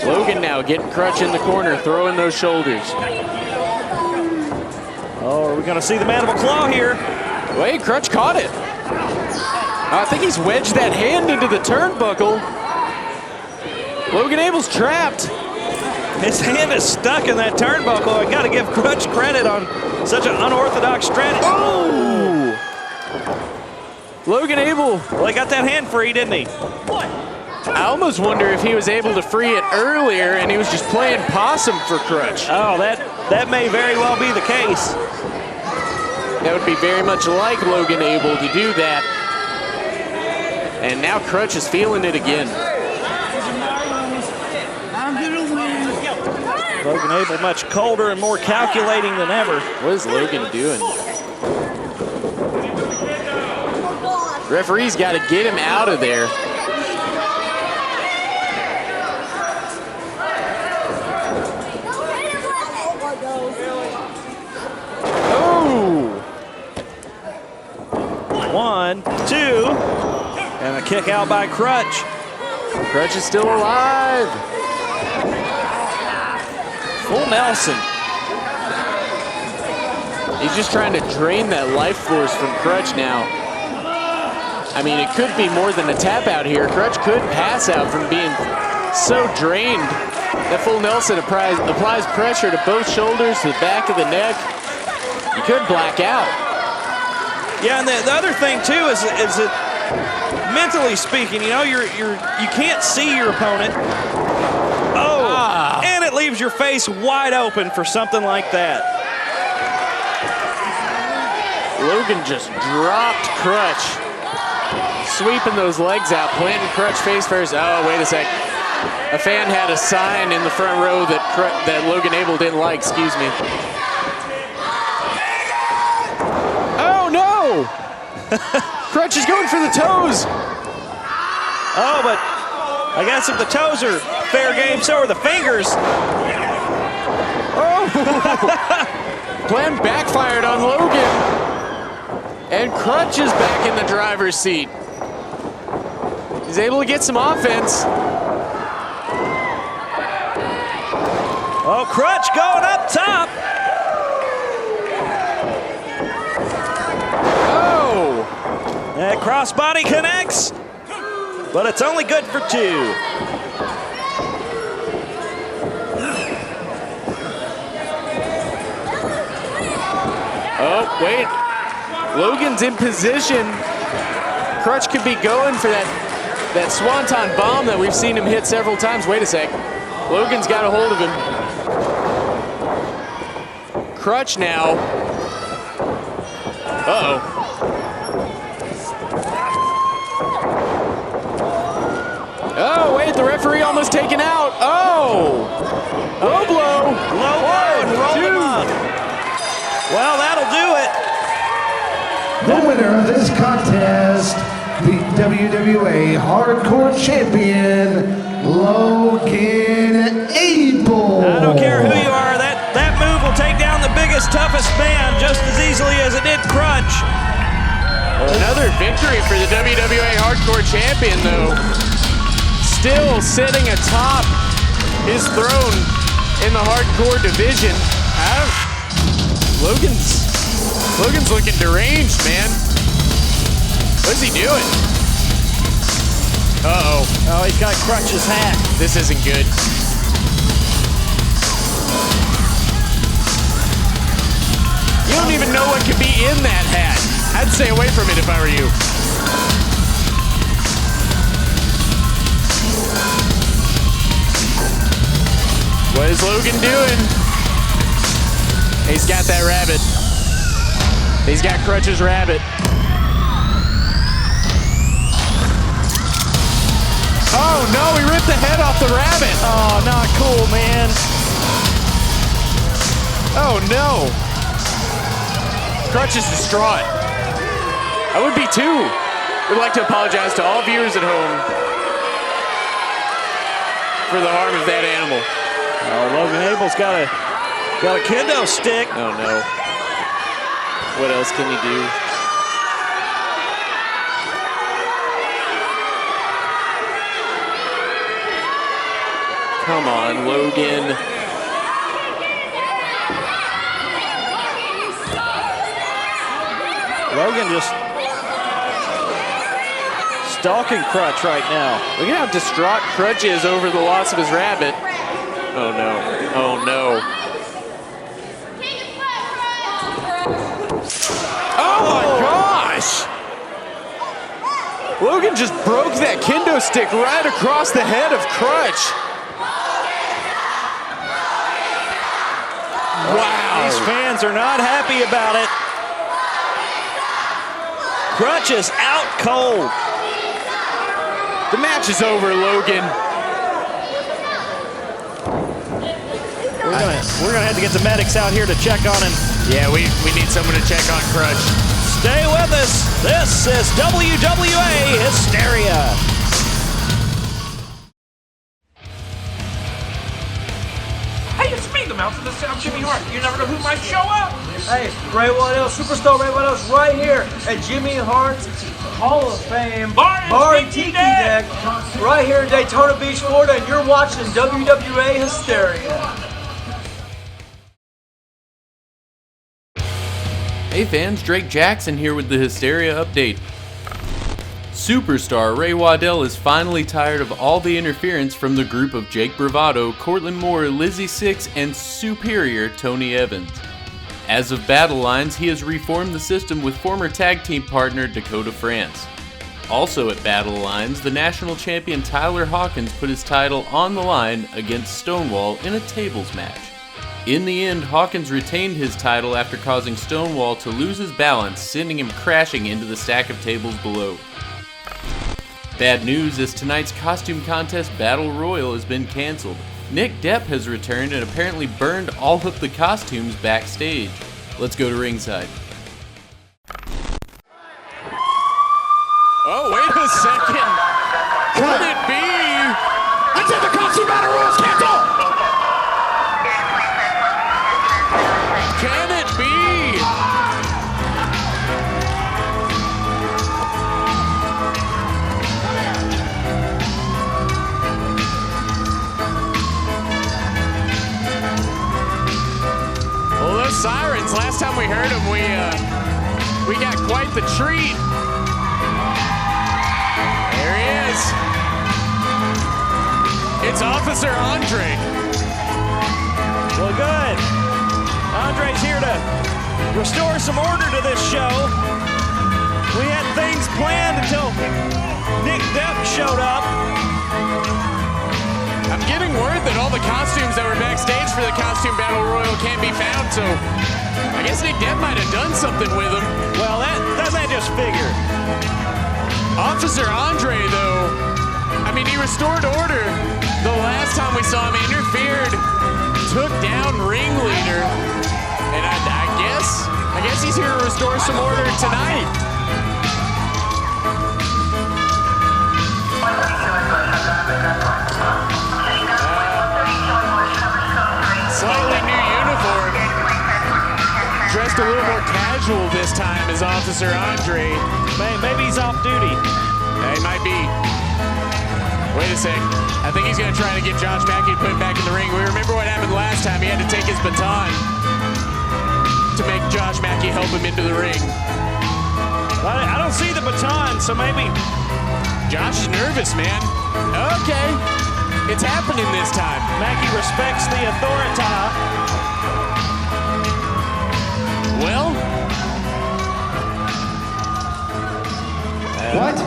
Logan now getting Crutch in the corner, throwing those shoulders. Oh, are we going to see the mandible claw here? Wait, Crutch caught it. I think he's wedged that hand into the turnbuckle. Logan Abel's trapped. His hand is stuck in that turnbuckle. I got to give Crutch credit on such an unorthodox strategy. Oh! Logan Abel. Well, he got that hand free, didn't he? I almost wonder if he was able to free it earlier and he was just playing possum for Crutch. Oh, that may very well be the case. That would be very much like Logan Abel to do that. And now Crutch is feeling it again. Logan Abel much colder and more calculating than ever. What is Logan doing? Referee's got to get him out of there. Oh! 1, 2, and a kick out by Crutch. Crutch is still alive. Full Nelson. He's just trying to drain that life force from Crutch now. I mean, it could be more than a tap out here. Crutch could pass out from being so drained. That full Nelson applies pressure to both shoulders, to the back of the neck. You could black out. Yeah, and the other thing too is that mentally speaking, you know, you can't see your opponent. Oh, and it leaves your face wide open for something like that. Logan just dropped Crutch. Sweeping those legs out, planting Crutch face first. Oh, wait a sec. A fan had a sign in the front row that Logan Abel didn't like, excuse me. Oh, no! Crutch is going for the toes. Oh, but I guess if the toes are fair game, so are the fingers. Oh! Plan backfired on Logan. And Crutch is back in the driver's seat. He's able to get some offense. Oh, Crutch going up top. Oh! That crossbody connects, but it's only good for 2. Oh, wait. Logan's in position. Crutch could be going for that swanton bomb that we've seen him hit several times. Wait a sec. Logan's got a hold of him. Crutch now. Uh-oh. Oh, wait, the referee almost taken out. Oh! Oh, blow. Low blow and roll him up. Well, that'll do it. The winner of this contest, the WWA Hardcore Champion, Logan Abel. I don't care who you are, that move will take down the biggest, toughest man just as easily as it did Crutch. Another victory for the WWA Hardcore Champion, though. Still sitting atop his throne in the Hardcore division. Logan's looking deranged, man. What's he doing? Uh-oh. Oh, he's got Crutch's hat. This isn't good. You don't even know what could be in that hat. I'd stay away from it if I were you. What is Logan doing? He's got that rabbit. He's got Crutch's rabbit. Oh no, he ripped the head off the rabbit. Oh, not cool, man. Oh no. Crutch is distraught. I would be too. Would like to apologize to all viewers at home for the harm of that animal. Oh, Logan Abel's got a kendo stick. Oh no. What else can he do? Come on, Logan. Logan just stalking Crutch right now. Look at how distraught Crutch is over the loss of his rabbit. Oh no. Oh no. Oh my gosh! Logan just broke that kendo stick right across the head of Crutch. Wow. These fans are not happy about it. Crutch is out cold. The match is over, Logan. We're gonna have to get the medics out here to check on him. Yeah, we need someone to check on Crutch. Stay with us. This is WWA Hysteria. Hey, it's me, the Mountain of the Sound, Jimmy Hart. You never know who might show up. Hey, Ray Waddell, superstar Ray Waddell's right here at Jimmy Hart's Hall of Fame Bar and Tiki Deck. right here in Daytona Beach, Florida, and you're watching WWA Hysteria. Hey fans, Drake Jackson here with the Hysteria update. Superstar Ray Waddell is finally tired of all the interference from the group of Jake Bravado, Cortland Moore, Lizzy Sixx, and superior Tony Evans. As of Battle Lines, he has reformed the system with former tag team partner Dakota France. Also at Battle Lines, the national champion Tyler Hawkins put his title on the line against Stonewall in a tables match. In the end, Hawkins retained his title after causing Stonewall to lose his balance, sending him crashing into the stack of tables below. Bad news is tonight's costume contest Battle Royal has been cancelled. Nick Depp has returned and apparently burned all of the costumes backstage. Let's go to ringside. Oh, wait a second. Could it be? I said the costume battle rules canceled! Can it be? sirens. Last time we heard them, we got quite the treat. There he is. It's Officer Andre. Well, good. Andre's here to restore some order to this show. We had things planned until Nick Depp showed up. I'm getting word that all the costumes that were backstage for the Costume Battle Royal can't be found, so I guess Nick Depp might have done something with them. Well, doesn't that just figure? Officer Andre, though, I mean, he restored order. The last time we saw him, interfered, took down ringleader, and I guess he's here to restore some order tonight. Slightly new uniform. Dressed a little more casual this time as Officer Andre. Maybe he's off duty. He might be. Wait a sec. I think he's going to try to get Josh Mackey to put him back in the ring. We remember what happened last time. He had to take his baton to make Josh Mackey help him into the ring. Well, I don't see the baton, so maybe... Josh is nervous, man. Okay. It's happening this time. Mackey respects the authority. Well... What?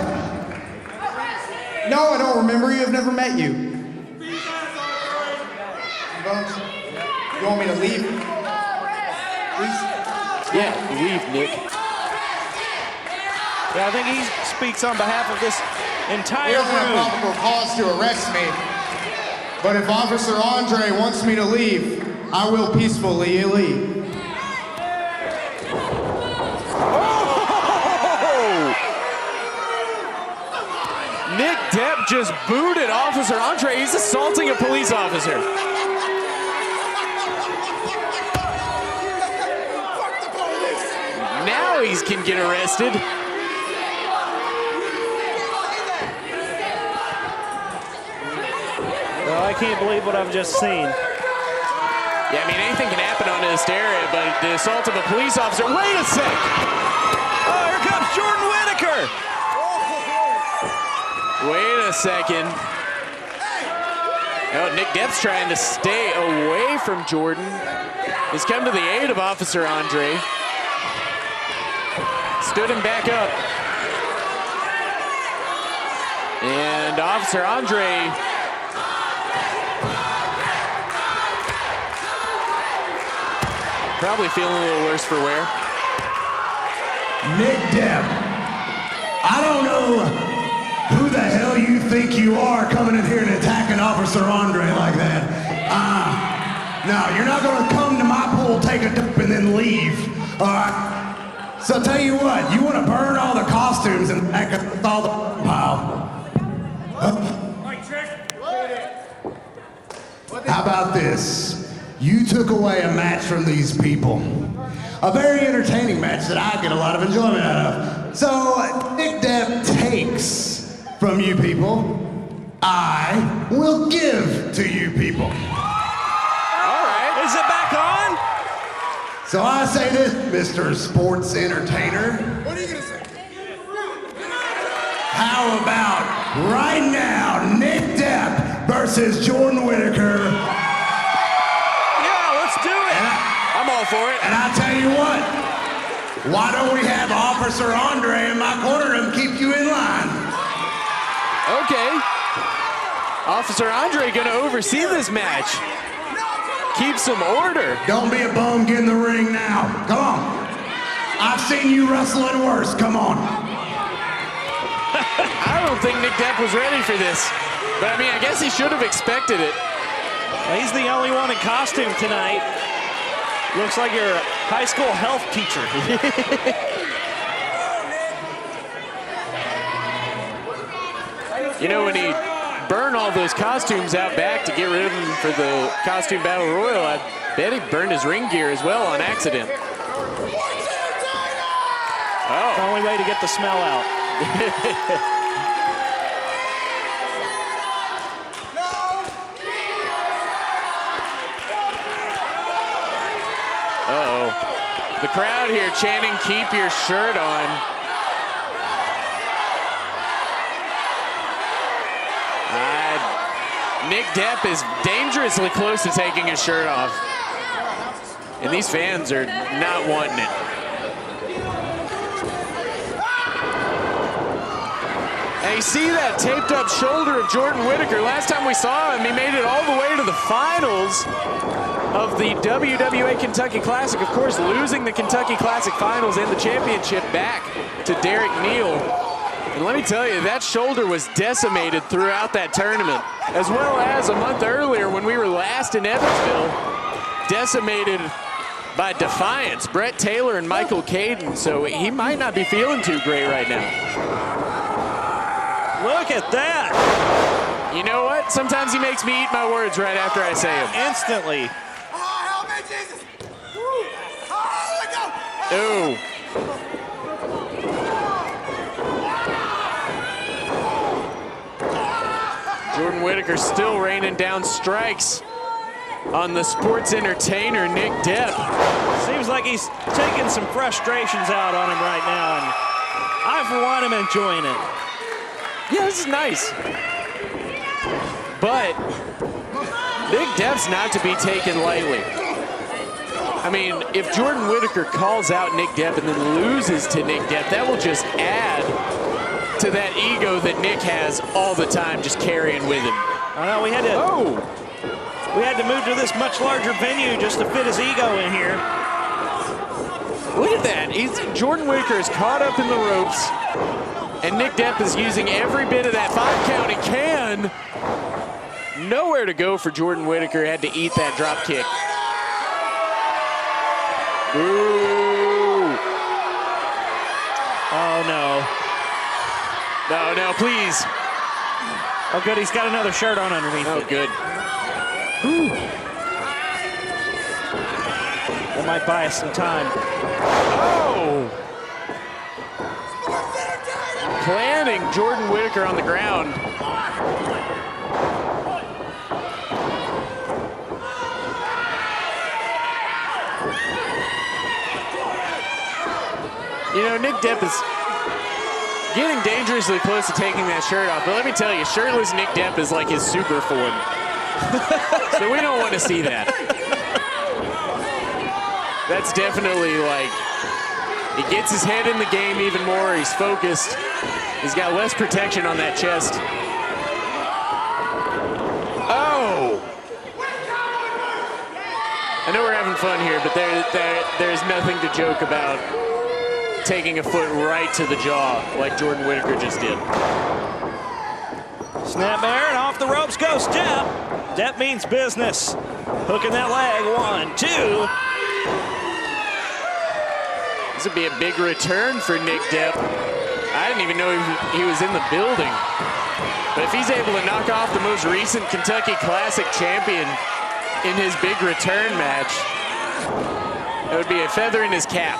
No, I don't remember you. I've never met you. Bones, you want me to leave? Please? Yeah, leave, Nick. Yeah, I think he speaks on behalf of this entire We don't have room. probable cause to arrest me. But if Officer Andre wants me to leave, I will peacefully leave. Nick Depp just booted Officer Andre. He's assaulting a police officer. Now he can get arrested. Well, I can't believe what I've just seen. Yeah, I mean, anything can happen on Hysteria, but the assault of a police officer. Wait a sec! Oh, here comes Jordan Whittaker! Wait a second. Oh, Nick Depp's trying to stay away from Jordan. He's come to the aid of Officer Andre. Stood him back up. And Officer Andre probably feeling a little worse for wear. Nick Depp, I don't know who the hell you think you are coming in here and attacking Officer Andre like that. No, you're not gonna come to my pool, take a dip, and then leave, all right? So I'll tell you what, you wanna burn all the costumes and back up all the pile. How about this? You took away a match from these people. A very entertaining match that I get a lot of enjoyment out of. So Nick Depp takes from you people, I will give to you people. All right. Is it back on? So I say this, Mr. Sports Entertainer. What are you gonna say? How about right now, Nick Depp versus Jordan Whittaker? Yeah, let's do it. I'm all for it. And I tell you what, why don't we have Officer Andre in my corner and keep you in line? Okay. Officer Andre gonna oversee this match. Keep some order. Don't be a bum, get in the ring now. Come on. I've seen you wrestling worse, come on. I don't think Nick Depp was ready for this. But I mean, I guess he should have expected it. He's the only one in costume tonight. Looks like you're a high school health teacher. You know, when he burned all those costumes out back to get rid of them for the Costume Battle Royal, I bet he burned his ring gear as well on accident. Oh. The only way to get the smell out. Uh-oh. The crowd here chanting, "Keep your shirt on." Nick Depp is dangerously close to taking his shirt off. And these fans are not wanting it. And you see that taped up shoulder of Jordan Whittaker. Last time we saw him, he made it all the way to the finals of the WWA Kentucky Classic. Of course, losing the Kentucky Classic finals and the championship back to Derek Neal. And let me tell you, that shoulder was decimated throughout that tournament, as well as a month earlier when we were last in Evansville, decimated by Defiance, Brett Taylor and Michael Caden. So he might not be feeling too great right now. Look at that. You know what? Sometimes he makes me eat my words right after I say them. Instantly. Ooh. Jordan Whittaker still raining down strikes on the sports entertainer, Nick Depp. Seems like he's taking some frustrations out on him right now, and I, for one, am enjoying it. Yeah, this is nice. But Nick Depp's not to be taken lightly. I mean, if Jordan Whittaker calls out Nick Depp and then loses to Nick Depp, that will just add to that ego that Nick has all the time, just carrying with him. I know we had to move to this much larger venue just to fit his ego in here. Look at that. Jordan Whittaker is caught up in the ropes, and Nick Depp is using every bit of that 5 count he can. Nowhere to go for Jordan Whittaker. Had to eat that drop kick. Ooh. Oh, no. No, please. Oh, good. He's got another shirt on underneath. Oh, good. Ooh. That might buy us some time. Oh! Planting Jordan Whittaker on the ground. You know, Nick Depp is getting dangerously close to taking that shirt off, but let me tell you, shirtless Nick Depp is like his super form. So we don't want to see that. That's definitely like, he gets his head in the game even more, he's focused, he's got less protection on that chest. Oh! I know we're having fun here, but there's nothing to joke about taking a foot right to the jaw like Jordan Whittaker just did. Snap there, and off the ropes goes Depp. Depp means business. Hooking that leg, 1, 2. This would be a big return for Nick Depp. I didn't even know he was in the building. But if he's able to knock off the most recent Kentucky Classic champion in his big return match, that would be a feather in his cap.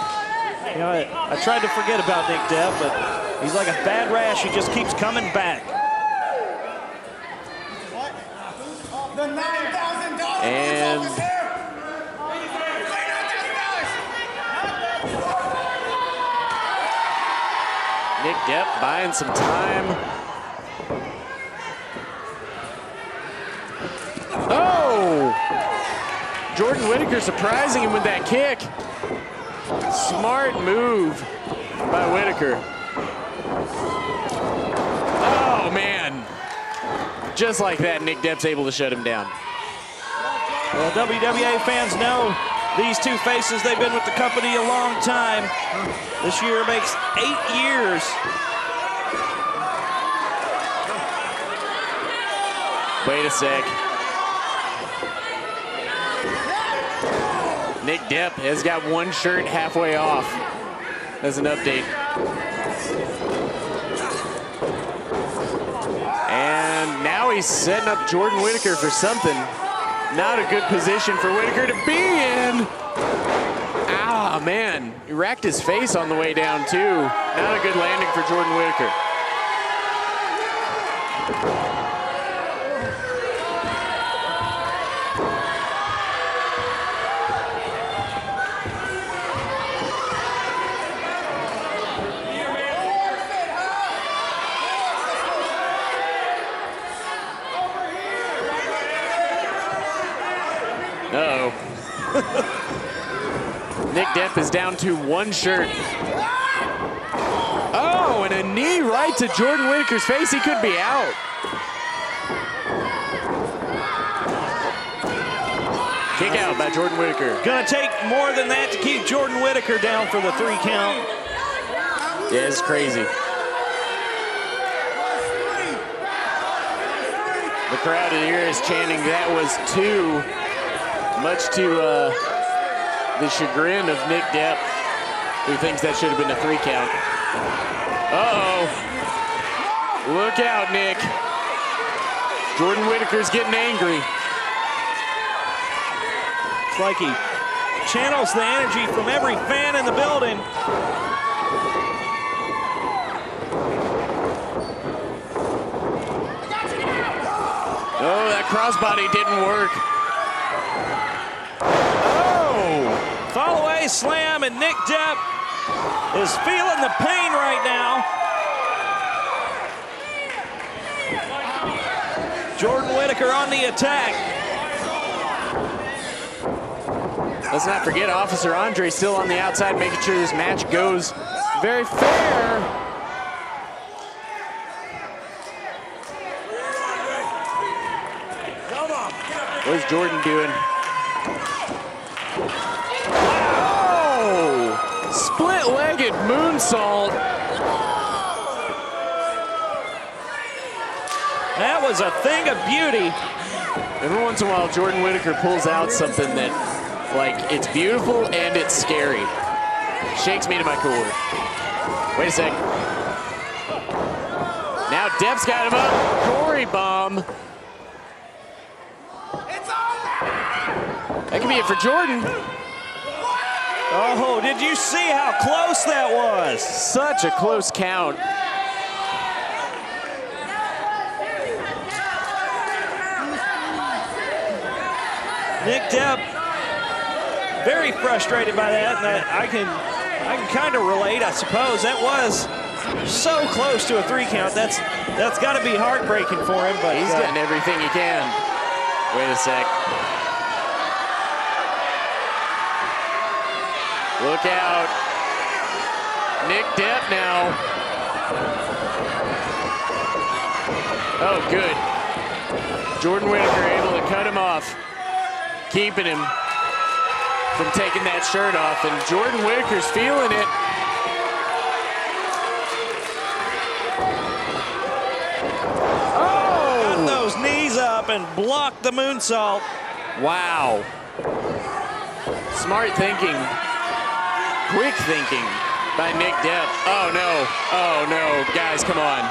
You know, I tried to forget about Nick Depp, but he's like a bad rash. He just keeps coming back. And Nick Depp buying some time. Oh! Jordan Whittaker surprising him with that kick. Smart move by Whittaker. Oh, man. Just like that, Nick Depp's able to shut him down. Well, WWA fans know these two faces. They've been with the company a long time. This year makes 8 years. Wait a sec. Nick Depp has got one shirt halfway off. That's an update. And now he's setting up Jordan Whittaker for something. Not a good position for Whittaker to be in. Ah, man. He racked his face on the way down, too. Not a good landing for Jordan Whittaker. Nick Depp is down to one shirt. Oh, and a knee right to Jordan Whittaker's face. He could be out. Kick out by Jordan Whittaker. Gonna take more than that to keep Jordan Whittaker down for the 3 count. Yeah, it's crazy. The crowd in here is chanting that was 2, much to the chagrin of Nick Depp, who thinks that should have been a 3 count. Uh-oh. Look out, Nick. Jordan Whittaker's getting angry. It's like he channels the energy from every fan in the building. Oh, that crossbody didn't work. Oh! Fall away slam, and Nick Depp is feeling the pain right now. Jordan Whittaker on the attack. Let's not forget Officer Andre still on the outside, making sure this match goes very fair. What's Jordan doing? Oh! Split-legged moonsault. That was a thing of beauty. Every once in a while, Jordan Whittaker pulls out something that, like, it's beautiful and it's scary. Shakes me to my core. Wait a sec. Now Depp's got him up. Gory bomb. That could be it for Jordan. Oh, did you see how close that was? Such a close count. Nick Depp, very frustrated by that, and I can kind of relate, I suppose. That was so close to a 3 count. That's got to be heartbreaking for him. But he's getting everything he can. Wait a sec. Look out. Nick Depp now. Oh, good. Jordan Whittaker able to cut him off, keeping him from taking that shirt off, and Jordan Whittaker's feeling it. Oh! Got those knees up and blocked the moonsault. Wow. Smart thinking. Quick thinking by Nick Depp. Oh, no. Oh, no. Guys, come on.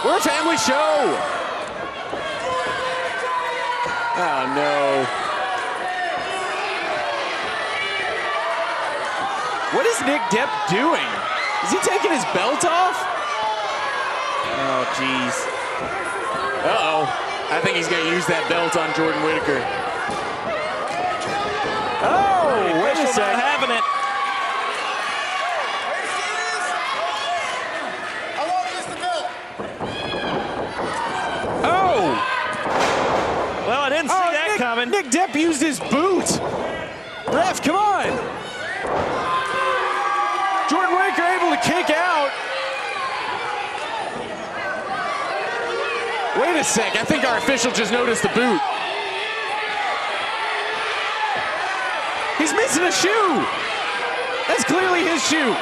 We're a family show. Oh, no. What is Nick Depp doing? Is he taking his belt off? Oh, jeez. Uh-oh. I think he's going to use that belt on Jordan Whittaker. Oh, wait a second. Not having it. Oh! Well, I didn't see that coming. Nick Depp used his boot. Ref, come on. Jordan Whittaker able to kick out. Wait a sec. I think our official just noticed the boot. He's missing a shoe. That's clearly his shoe.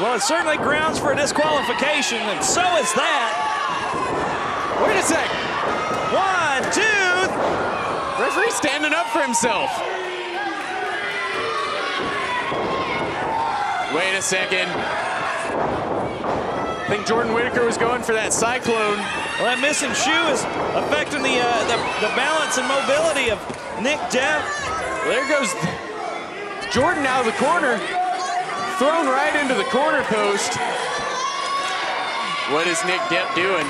Well, it's certainly grounds for a disqualification, and so is that. Wait a sec. 1, 2. Referee standing up for himself. Wait a second. I think Jordan Whittaker was going for that cyclone. Well, that missing shoe is affecting the balance and mobility of Nick Depp. Well, there goes Jordan out of the corner. Thrown right into the corner post. What is Nick Depp doing?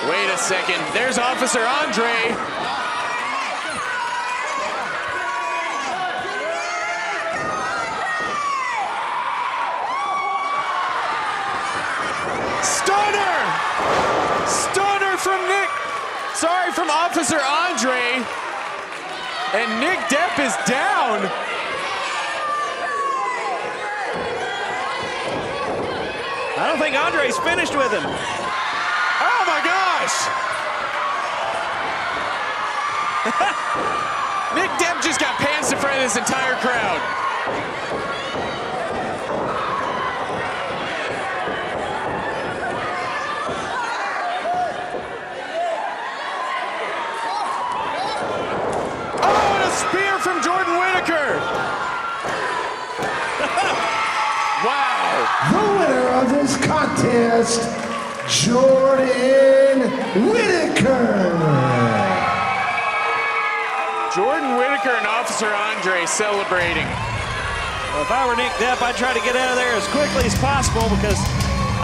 Wait a second. There's Officer Andre. And Nick Depp is down. I don't think Andre's finished with him. Oh my gosh! Nick Depp just got pants in front of this entire crowd. Oh, and a spear from Jordan Whittaker. Wow. The winner of this contest, Jordan Whittaker. Jordan Whittaker and Officer Andre celebrating. Well, if I were Nick Depp, I'd try to get out of there as quickly as possible because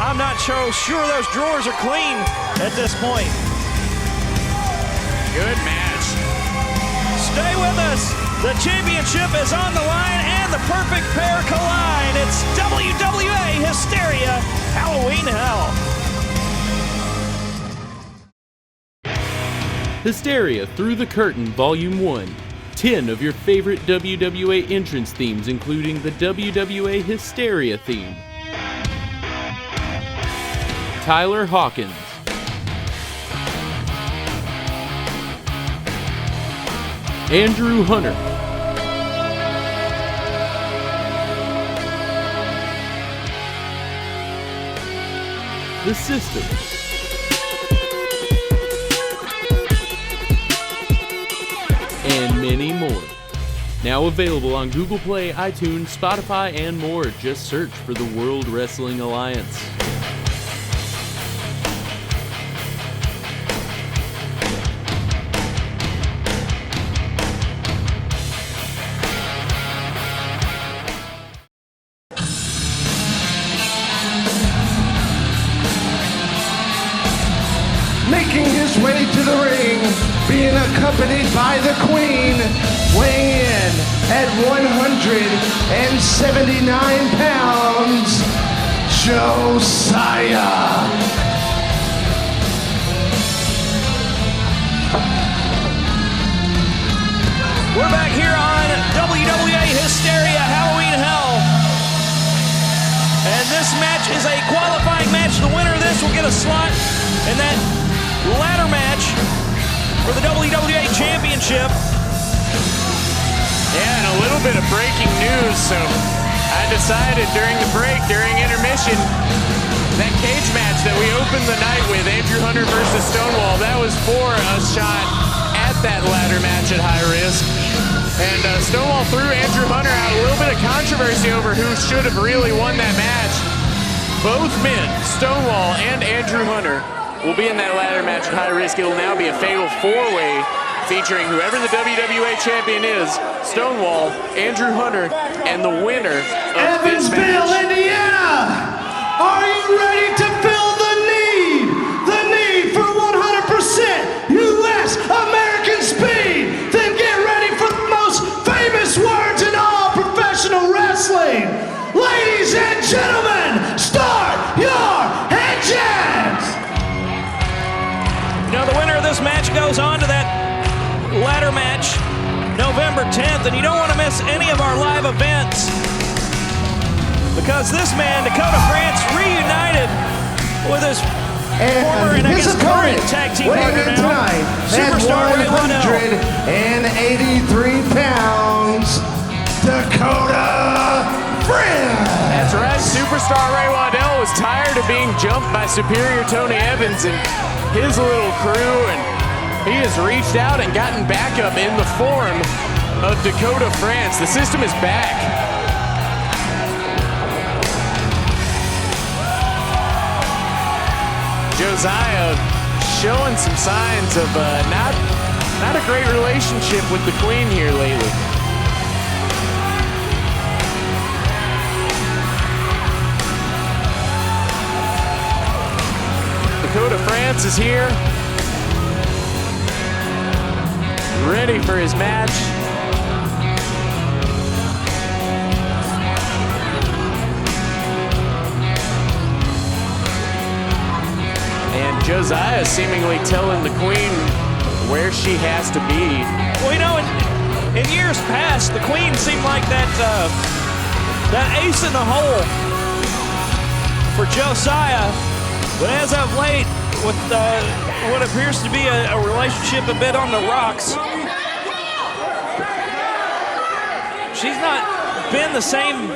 I'm not sure those drawers are clean at this point. Good match. Stay with us. The championship is on the line and the perfect pair collide. It's WWA Hysteria Halloween Hell. Hysteria Through the Curtain Volume 1. 10 of your favorite WWA entrance themes, including the WWA Hysteria theme. Tyler Hawkins. Andrew Hunter. The System. And many more. Now available on Google Play, iTunes, Spotify, and more. Just search for the World Wrestling Alliance. Making his way to the ring, being accompanied by the Queen, weighing in at 179 pounds, Josiah. We're back here on WWA Hysteria Halloween Hell. And this match is a qualifying match. The winner of this will get a slot in that ladder match for the WWA Championship. Yeah, and a little bit of breaking news. So I decided during the break, during intermission, that cage match that we opened the night with, Andrew Hunter versus Stonewall, that was for a shot at that ladder match at high risk. And Stonewall threw Andrew Hunter out. A little bit of controversy over who should have really won that match. Both men, Stonewall and Andrew Hunter, will be in that ladder match at high risk. It'll now be a fatal four-way featuring whoever the WWA champion is, Stonewall, Andrew Hunter, and the winner of this match. Evansville, Indiana! Are you ready to fill the need? The need for 100% U.S. American speed? Then get ready for the most famous words in all professional wrestling. Ladies and gentlemen, start your engines! Now the winner of this match goes on to that ladder match November 10th, and you don't want to miss any of our live events because this man, Dakota France, reunited with his former and I guess current tag team partner now, tonight, Superstar at 183 pounds, Dakota France. That's right, Superstar Ray Waddell was tired of being jumped by Superior Tony Evans and his little crew, and he has reached out and gotten backup in the form of Dakota France. The System is back. Josiah showing some signs of not a great relationship with the Queen here lately. Dakota France is here, ready for his match. And Josiah seemingly telling the Queen where she has to be. Well, you know, In years past, the Queen seemed like that ace in the hole for Josiah, but as of late, with what appears to be a relationship a bit on the rocks, she's not been the same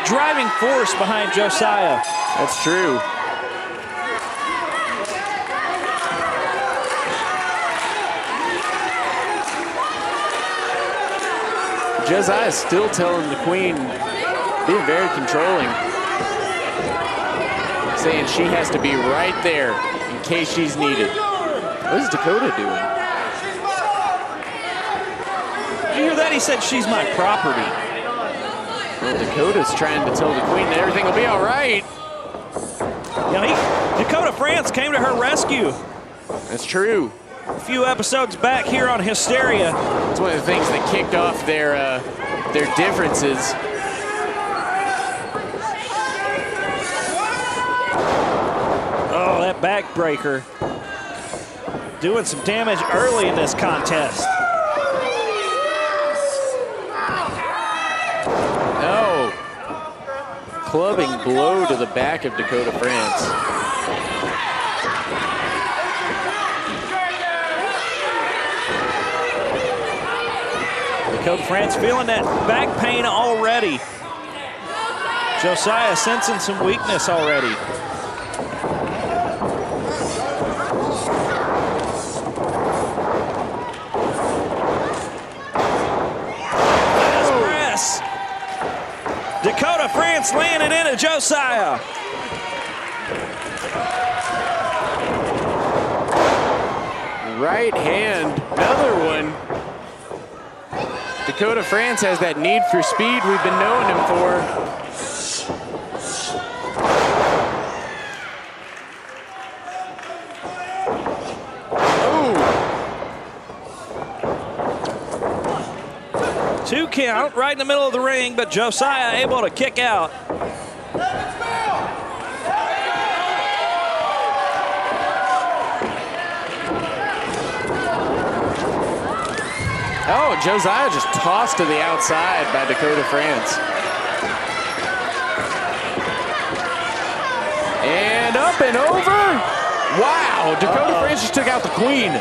driving force behind Josiah. That's true. Josiah's still telling the Queen, being very controlling, saying she has to be right there in case she's needed. What is Dakota doing? Did you hear that? He said she's my property. Well, Dakota's trying to tell the Queen that everything will be all right. Yeah, Dakota France came to her rescue. That's true. A few episodes back here on Hysteria. It's one of the things that kicked off their differences. Oh, that backbreaker. Doing some damage early in this contest. Oh. Clubbing blow to the back of Dakota France. Dakota France feeling that back pain already. Josiah sensing some weakness already. Press. Dakota France laying it into Josiah. Right hand, another one. Dakota France has that need for speed we've been knowing him for. Oh. 2 count right in the middle of the ring, but Josiah able to kick out. Oh, Josiah just tossed to the outside by Dakota France. And up and over. Wow, Dakota France just took out the Queen.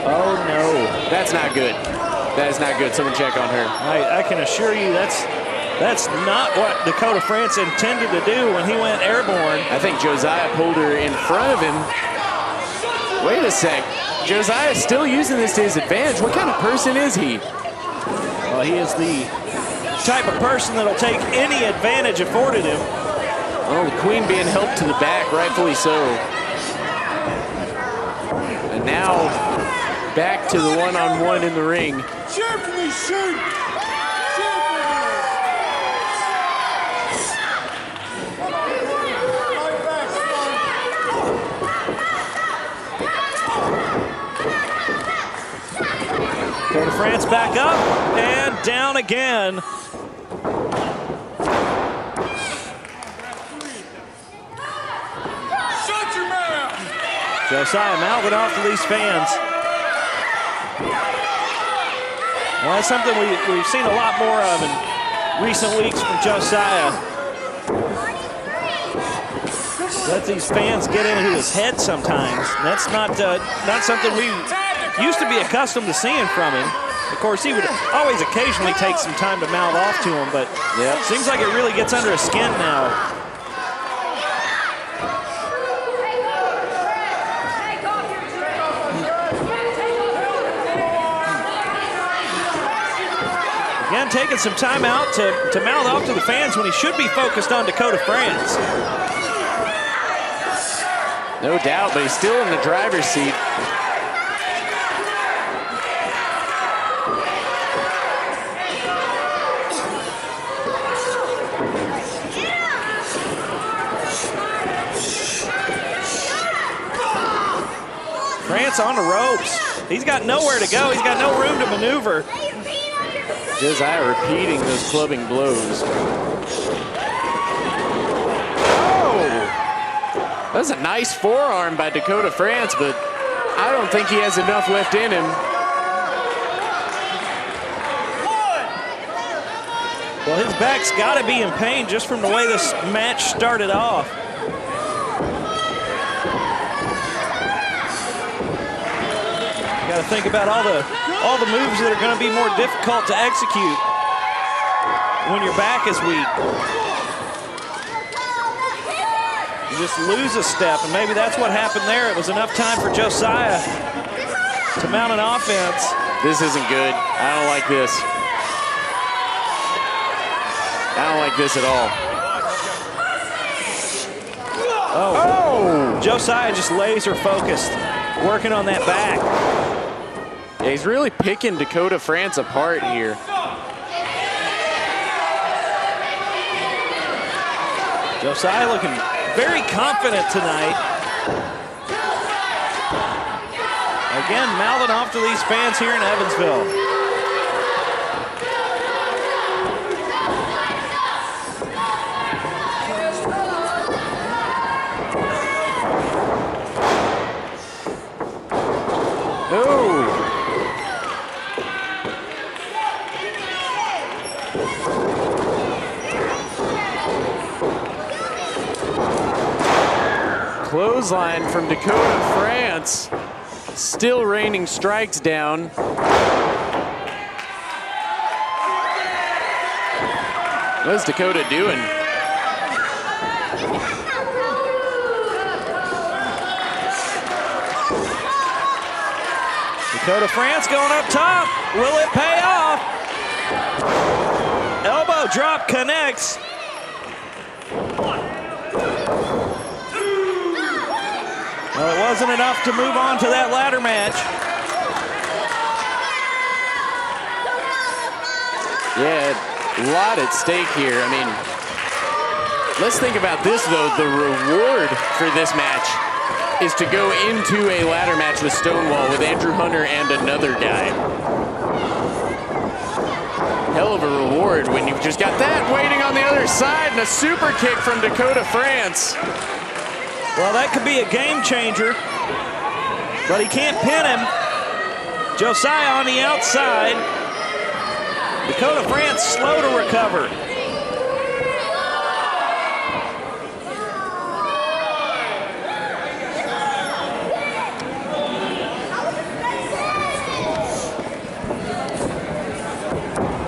Oh no. That's not good. That is not good. Someone check on her. I can assure you that's not what Dakota France intended to do when he went airborne. I think Josiah pulled her in front of him. Wait a sec. Josiah's still using this to his advantage. What kind of person is he? Well, he is the type of person that'll take any advantage afforded him. Well, the Queen being helped to the back, rightfully so. And now back to the one-on-one in the ring. Cheer for me, shoot! Dakota France back up and down again. Shut your mouth! Josiah mouthing off to these fans. Well, that's something we've seen a lot more of in recent weeks from Josiah. Let these fans get into his head sometimes. That's not something we used to be accustomed to seeing from him. Of course, he would always occasionally take some time to mouth off to him, but it seems like it really gets under his skin now. Again, taking some time out to mouth off to the fans when he should be focused on Dakota France. No doubt, but he's still in the driver's seat. France on the ropes. He's got nowhere to go. He's got no room to maneuver. Josiah repeating those clubbing blows. That was a nice forearm by Dakota France, but I don't think he has enough left in him. Well, his back's got to be in pain just from the way this match started off. Got to think about all the moves that are going to be more difficult to execute when your back is weak. You just lose a step, and maybe that's what happened there. It was enough time for Josiah to mount an offense. This isn't good. I don't like this. I don't like this at all. Oh. Josiah just laser focused, working on that back. Yeah, he's really picking Dakota France apart here. Josiah looking very confident tonight. Again, mouthing off to these fans here in Evansville. Clothesline from Dakota France. Still raining strikes down. What's Dakota doing? Dakota France going up top. Will it pay off? Elbow drop connects. Well, it wasn't enough to move on to that ladder match. Yeah, a lot at stake here. I mean, let's think about this, though. The reward for this match is to go into a ladder match with Stonewall with Andrew Hunter and another guy. Hell of a reward when you've just got that waiting on the other side and a super kick from Dakota France. Well, that could be a game changer, but he can't pin him. Josiah on the outside. Dakota France slow to recover.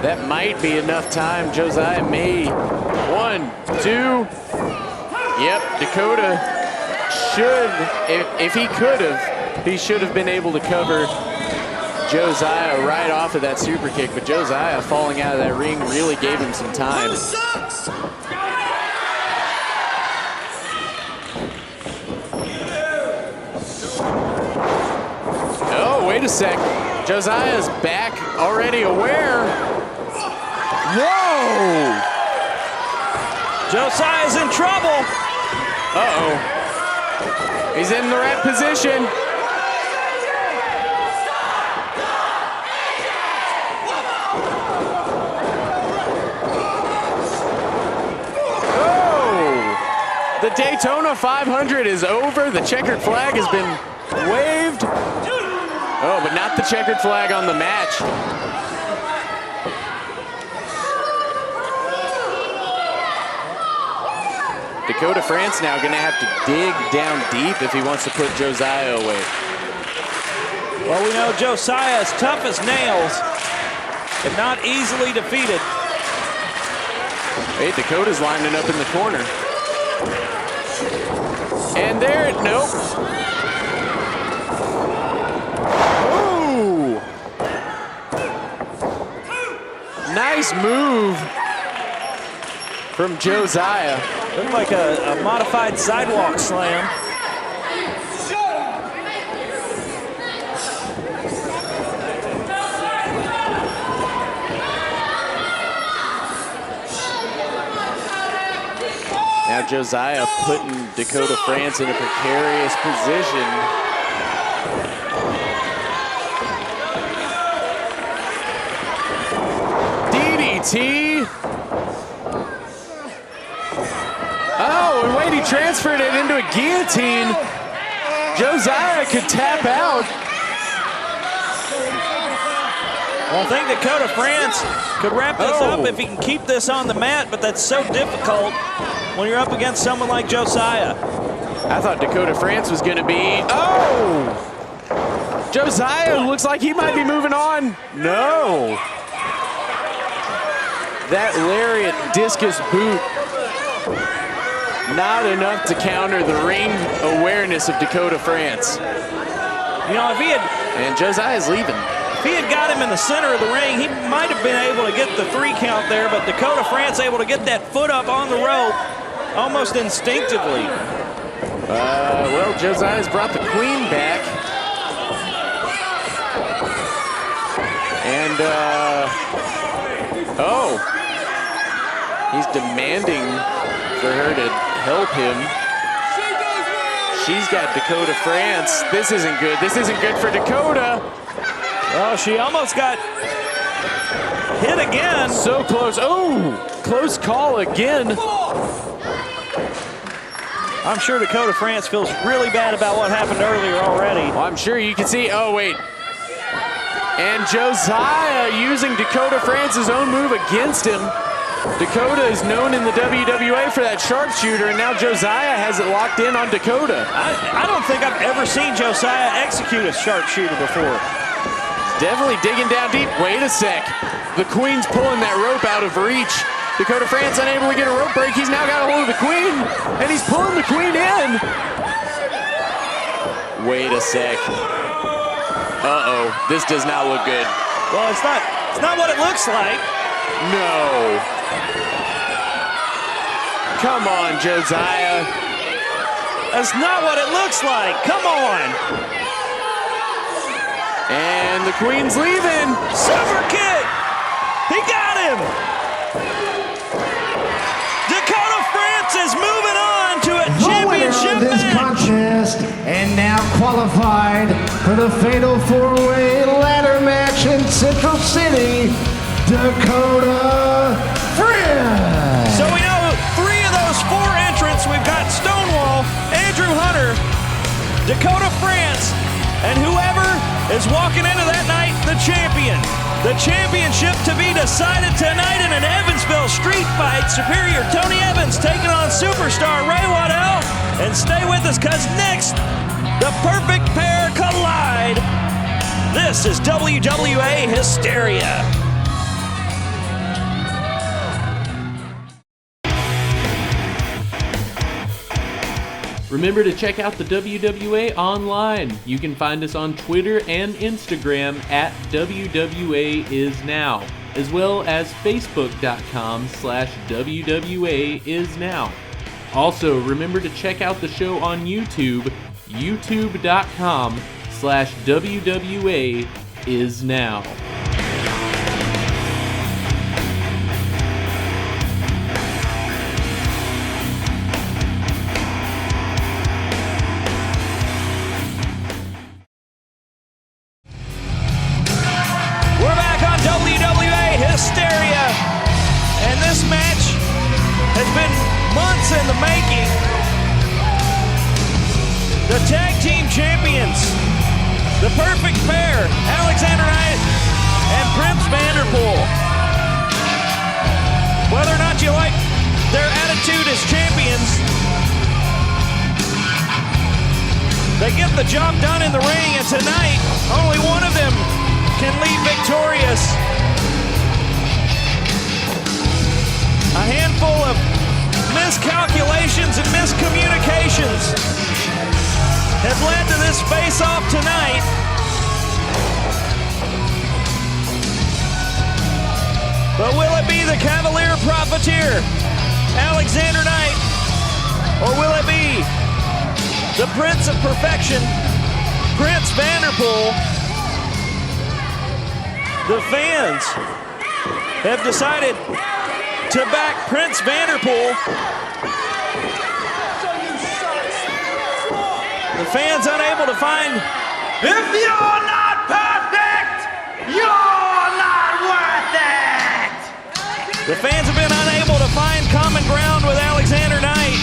That might be enough time. Josiah may. 1, 2. Yep, Dakota should, if he could have, he should have been able to cover Josiah right off of that super kick, but Josiah falling out of that ring really gave him some time. Oh, wait a sec. Josiah's back, already aware. Whoa! Josiah's in trouble. Uh-oh. He's in the right position. Oh! The Daytona 500 is over. The checkered flag has been waved. Oh, but not the checkered flag on the match. Dakota France now going to have to dig down deep if he wants to put Josiah away. Well, we know Josiah is tough as nails and not easily defeated. Hey, Dakota's lining up in the corner. And there, nope. Ooh. Nice move from Josiah. Looked like a modified sidewalk slam. Now Josiah putting Dakota France in a precarious position. DDT. Oh, and wait, he transferred it into a guillotine. Josiah could tap out. Well, I think Dakota France could wrap this up if he can keep this on the mat, but that's so difficult when you're up against someone like Josiah. I thought Dakota France was going to be... Oh! Josiah looks like he might be moving on. No. That lariat discus boot, not enough to counter the ring awareness of Dakota France. You know, if he had... And Josiah's leaving. If he had got him in the center of the ring, he might have been able to get the 3 count there, but Dakota France able to get that foot up on the rope almost instinctively. Well, Josiah's brought the queen back. And, he's demanding for her to help him. She's got Dakota France. This isn't good. This isn't good for Dakota. Oh, she almost got hit again. So close. Oh, close call again. I'm sure Dakota France feels really bad about what happened earlier already. Well, I'm sure you can see. Oh, wait. And Josiah using Dakota France's own move against him. Dakota is known in the WWA for that sharpshooter, and now Josiah has it locked in on Dakota. I don't think I've ever seen Josiah execute a sharpshooter before. Definitely digging down deep. Wait a sec. The queen's pulling that rope out of reach. Dakota France unable to get a rope break. He's now got a hold of the queen, and he's pulling the queen in. Wait a sec. Uh-oh, this does not look good. Well, it's not what it looks like. No. Come on, Josiah. That's not what it looks like. Come on. And the queen's leaving. Super kick. He got him. Dakota France is moving on to a championship this match. Contest and now qualified for the fatal 4-way ladder match in Central City, Dakota France. So we know 3 of those 4 entrants. We've got Stonewall, Andrew Hunter, Dakota France, and whoever is walking into that night, the champion. The championship to be decided tonight in an Evansville Street Fight. Superior Tony Evans taking on superstar Ray Waddell. And stay with us, because next, the perfect pair collide. This is WWA Hysteria. Remember to check out the WWA online. You can find us on Twitter and Instagram at WWAISNOW, as well as Facebook.com/WWAISNOW. Also, remember to check out the show on YouTube, youtube.com/WWAISNOW. Hysteria, and this match has been months in the making. The tag team champions, the perfect pair, Alexander Knight and Prince Vanderpool. Whether or not you like their attitude as champions, they get the job done in the ring, and tonight only one of them can leave victorious. A handful of miscalculations and miscommunications have led to this face-off tonight. But will it be the Cavalier Profiteer, Alexander Knight, or will it be the Prince of Perfection, Prince Vanderpool? The fans have decided to back Prince Vanderpool. The fans unable to find... If you're not perfect, you're not worth it! The fans have been unable to find common ground with Alexander Knight.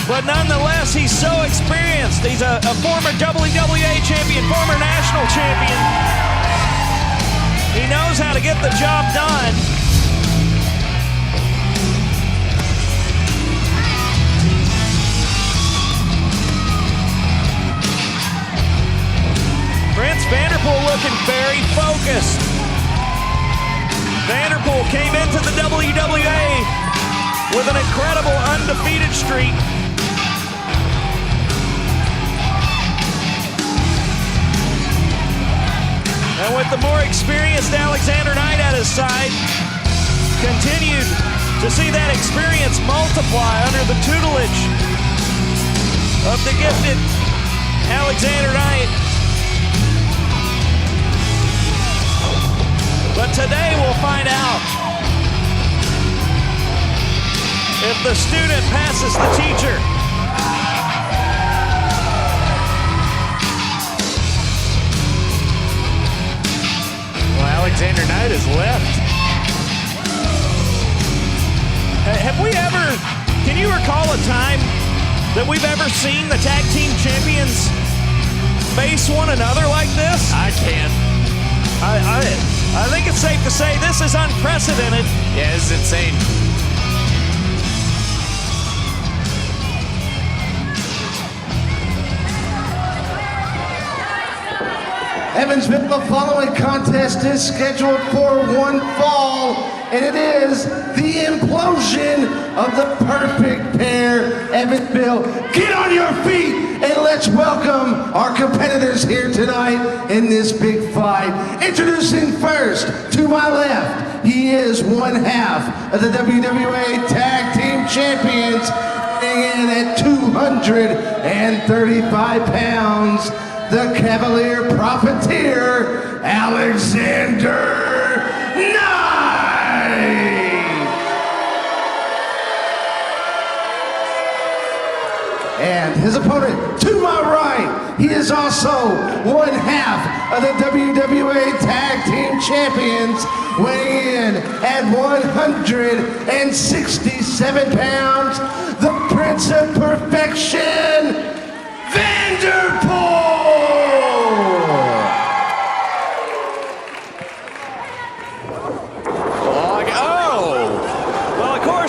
But nonetheless, he's so experienced. He's a a former WWA champion, former national champion. He knows how to get the job done. Prince Vanderpool looking very focused. Vanderpool came into the WWA with an incredible undefeated streak. And with the more experienced Alexander Knight at his side, continued to see that experience multiply under the tutelage of the gifted Alexander Knight. But today we'll find out if the student passes the teacher. Well, Alexander Knight is left. Have we ever, can you recall a time that we've ever seen the tag team champions face one another like this? I can't. I think it's safe to say this is unprecedented. Yeah, this is insane. Evansville, the following contest is scheduled for one fall, and it is the implosion of the perfect pair. Evansville, get on your feet and let's welcome our competitors here tonight in this big fight. Introducing first, to my left, he is one half of the WWA Tag Team Champions, weighing in at 235 pounds. The Cavalier Profiteer, Alexander Knight. And his opponent, to my right, he is also one half of the WWA Tag Team Champions, weighing in at 167 pounds, the Prince of Perfection, Vanderpool!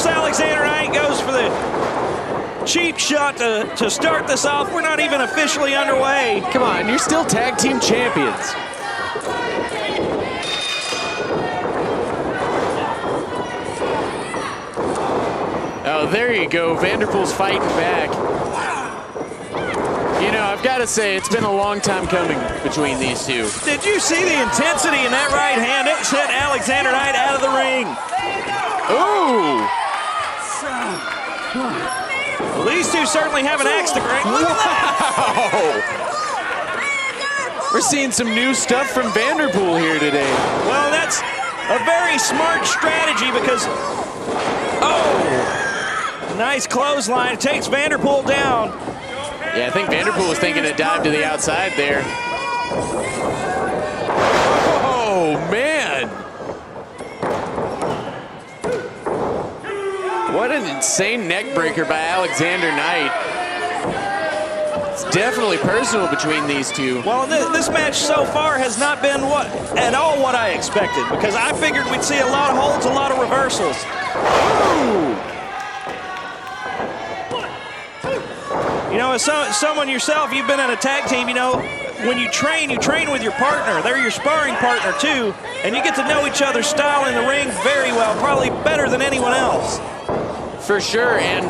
Alexander Knight goes for the cheap shot to start this off. We're not even officially underway. Come on, you're still tag team champions. Oh, there you go. Vanderpool's fighting back. You know, I've got to say, it's been a long time coming between these two. Did you see the intensity in that right hand? It sent Alexander Knight out of the ring. Ooh! Well, these two certainly have an axe to grind. Look at that! We're seeing some new stuff from Vanderpool here today. Well, that's a very smart strategy because, nice clothesline. It takes Vanderpool down. Yeah, I think Vanderpool was thinking a dive to the outside there. Oh, man. What an insane neck breaker by Alexander Knight. It's definitely personal between these two. Well, this match so far has not been at all what I expected, because I figured we'd see a lot of holds, a lot of reversals. Ooh. You know, as someone yourself, you've been in a tag team, you know, when you train with your partner. They're your sparring partner too, and you get to know each other's style in the ring very well, probably better than anyone else. For sure, and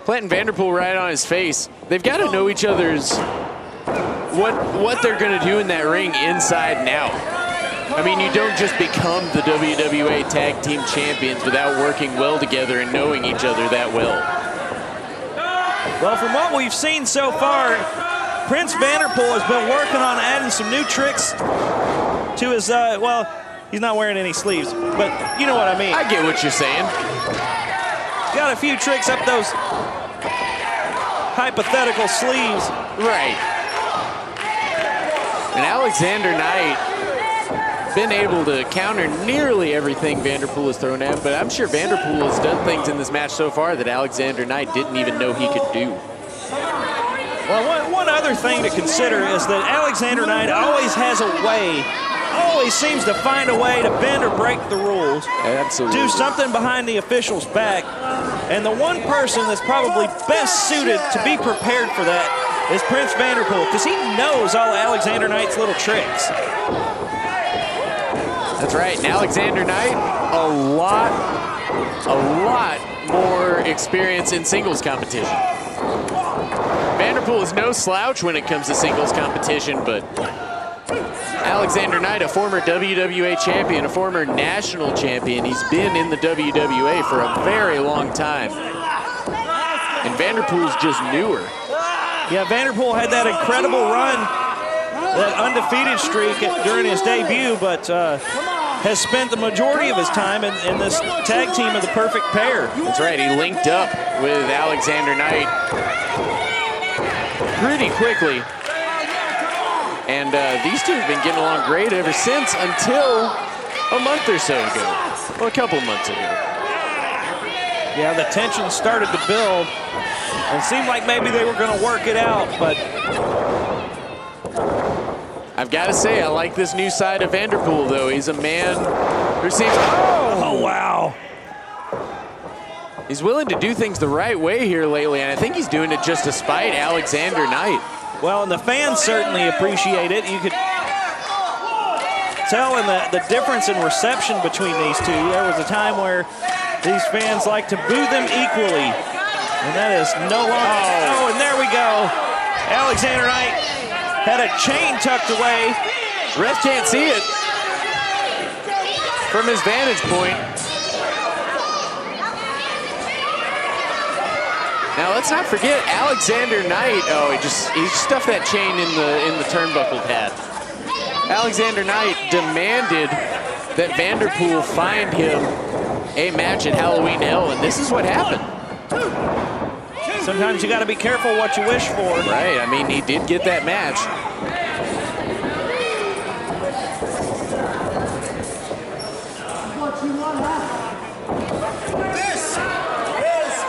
planting Vanderpool right on his face. They've got to know each other's, what they're gonna do in that ring inside and out. I mean, you don't just become the WWA Tag Team Champions without working well together and knowing each other that well. Well, from what we've seen so far, Prince Vanderpool has been working on adding some new tricks to his, well, he's not wearing any sleeves, but you know what I mean. I get what you're saying. Got a few tricks up those hypothetical sleeves. Right. And Alexander Knight been able to counter nearly everything Vanderpool has thrown at him, but I'm sure Vanderpool has done things in this match so far that Alexander Knight didn't even know he could do. Well, one other thing to consider is that Alexander Knight always has a way, always seems to find a way to bend or break the rules. Absolutely. Do something behind the official's back. And the one person that's probably best suited to be prepared for that is Prince Vanderpool, because he knows all of Alexander Knight's little tricks. That's right, and Alexander Knight, a lot more experience in singles competition. Vanderpool is no slouch when it comes to singles competition, but Alexander Knight, a former WWA champion, a former national champion, he's been in the WWA for a very long time. And Vanderpool's just newer. Yeah, Vanderpool had that incredible run, that undefeated streak during his debut, but has spent the majority of his time in this tag team of the perfect pair. That's right, he linked up with Alexander Knight pretty quickly. And these two have been getting along great ever since, until a month or so ago. Well, a couple months ago. Yeah, the tension started to build. It seemed like maybe they were going to work it out, but I've got to say, I like this new side of Vanderpool, though. He's a man who seems... Oh, wow. He's willing to do things the right way here lately, and I think he's doing it just to spite Alexander Knight. Well, and the fans certainly appreciate it. You could tell in the difference in reception between these two. There was a time where these fans like to boo them equally, and that is no longer... Oh, and there we go. Alexander Knight had a chain tucked away. Ref can't see it from his vantage point. Now let's not forget Alexander Knight. Oh, he stuffed that chain in the turnbuckle pad. Alexander Knight demanded that Vanderpool find him a match at Halloween Hell, and this is what happened. Sometimes you got to be careful what you wish for. Right, I mean, he did get that match. This is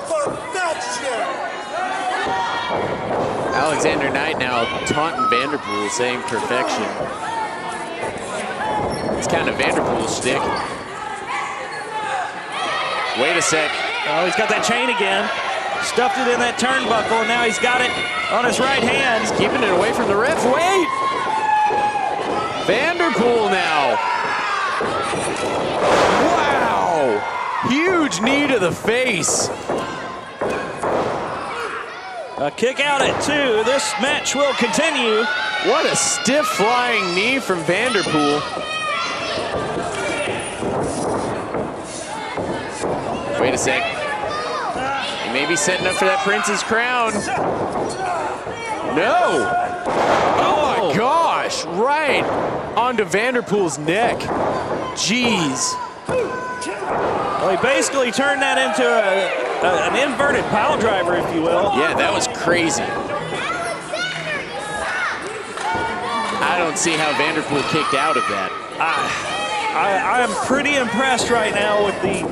perfection. Alexander Knight now taunting Vanderpool, saying perfection. It's kind of Vanderpool's shtick. Wait a sec. Oh, he's got that chain again. Stuffed it in that turnbuckle, and now he's got it on his right hand. He's keeping it away from the ref. Wait! Vanderpool now. Wow! Huge knee to the face. A kick out at 2. This match will continue. What a stiff flying knee from Vanderpool. Wait a sec. He may be setting up for that Prince's crown. No! Oh my gosh! Right onto Vanderpool's neck. Jeez. Well, he basically turned that into an inverted pile driver, if you will. Yeah, that was crazy. I don't see how Vanderpool kicked out of that. I am pretty impressed right now with the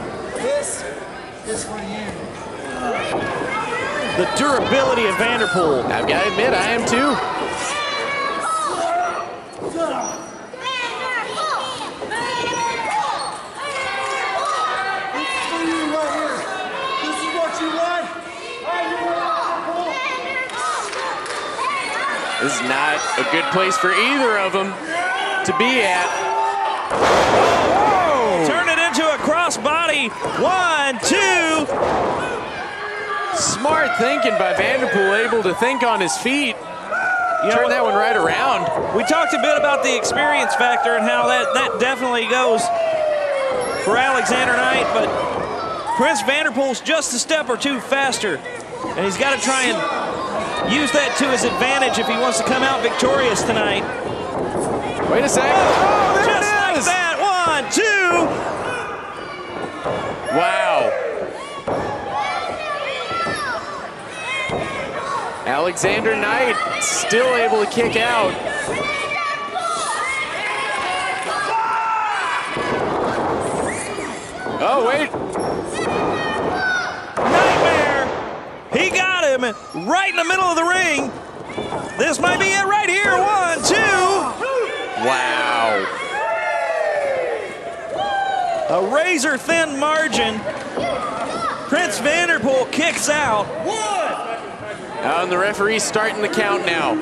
durability of Vanderpool. I've got to admit, I am too. This is not a good place for either of them to be at. Oh, turn it into a crossbody. 1, 2. Smart thinking by Vanderpool, able to think on his feet. Turn that one right around. We talked a bit about the experience factor and how that definitely goes for Alexander Knight, but Prince Vanderpool's just a step or two faster, and he's got to try and use that to his advantage if he wants to come out victorious tonight. Wait a second. Oh, just like that. 1, 2. Wow. Alexander Knight still able to kick out. Oh, wait. Nightmare. He got him. him right in the middle of the ring. This might be it right here. 1, 2. Wow. A razor-thin margin. Prince Vanderpool kicks out. 1. And the referee's starting the count now. 2.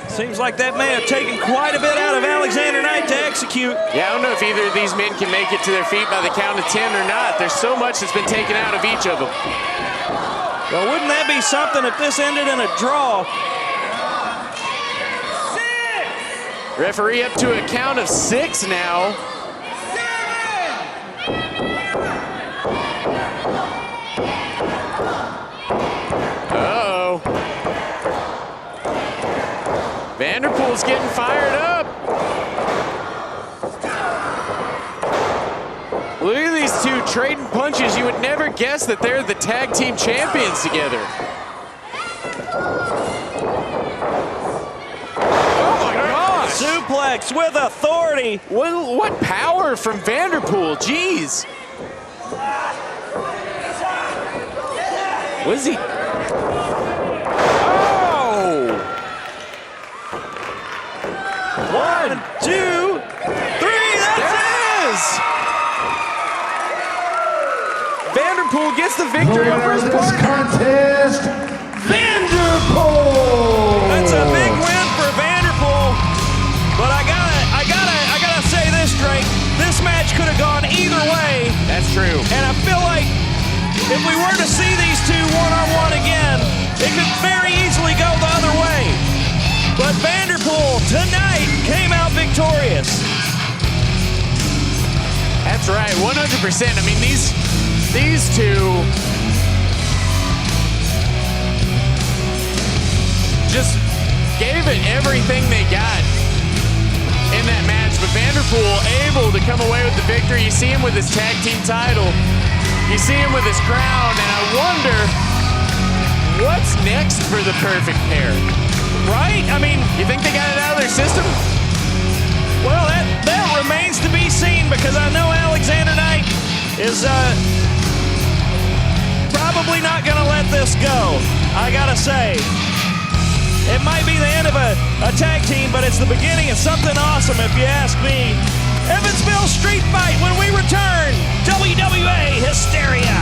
Seems like that may have taken quite a bit out of Alexander Knight to execute. Yeah, I don't know if either of these men can make it to their feet by the count of 10 or not. There's so much that's been taken out of each of them. Well, wouldn't that be something if this ended in a draw? 6. Referee up to a count of 6 now. 7. Uh-oh. Vanderpool's getting fired up. Look at these two trading punches. You would never guess that they're the tag team champions together. Oh my gosh! Suplex with authority. What power from Vanderpool, jeez. Was he? Oh! 1, 2, 3, that's it! Vanderpool gets the victory over his this partner. contest, Vanderpool. That's a big win for Vanderpool. But I gotta say this, Drake. This match could have gone either way. That's true. And I feel like if we were to see these two one-on-one again, it could very easily go the other way. But Vanderpool tonight came out victorious. That's right, 100%. I mean, these two just gave it everything they got in that match. But Vanderpool able to come away with the victory. You see him with his tag team title. You see him with his crown, and I wonder what's next for the perfect pair. Right? I mean, you think they got it out of their system? Well, that remains to be seen, because I know Alexander Knight is probably not going to let this go. I got to say, it might be the end of a tag team, but it's the beginning of something awesome, if you ask me. Evansville Street Fight when we return. WWA Hysteria.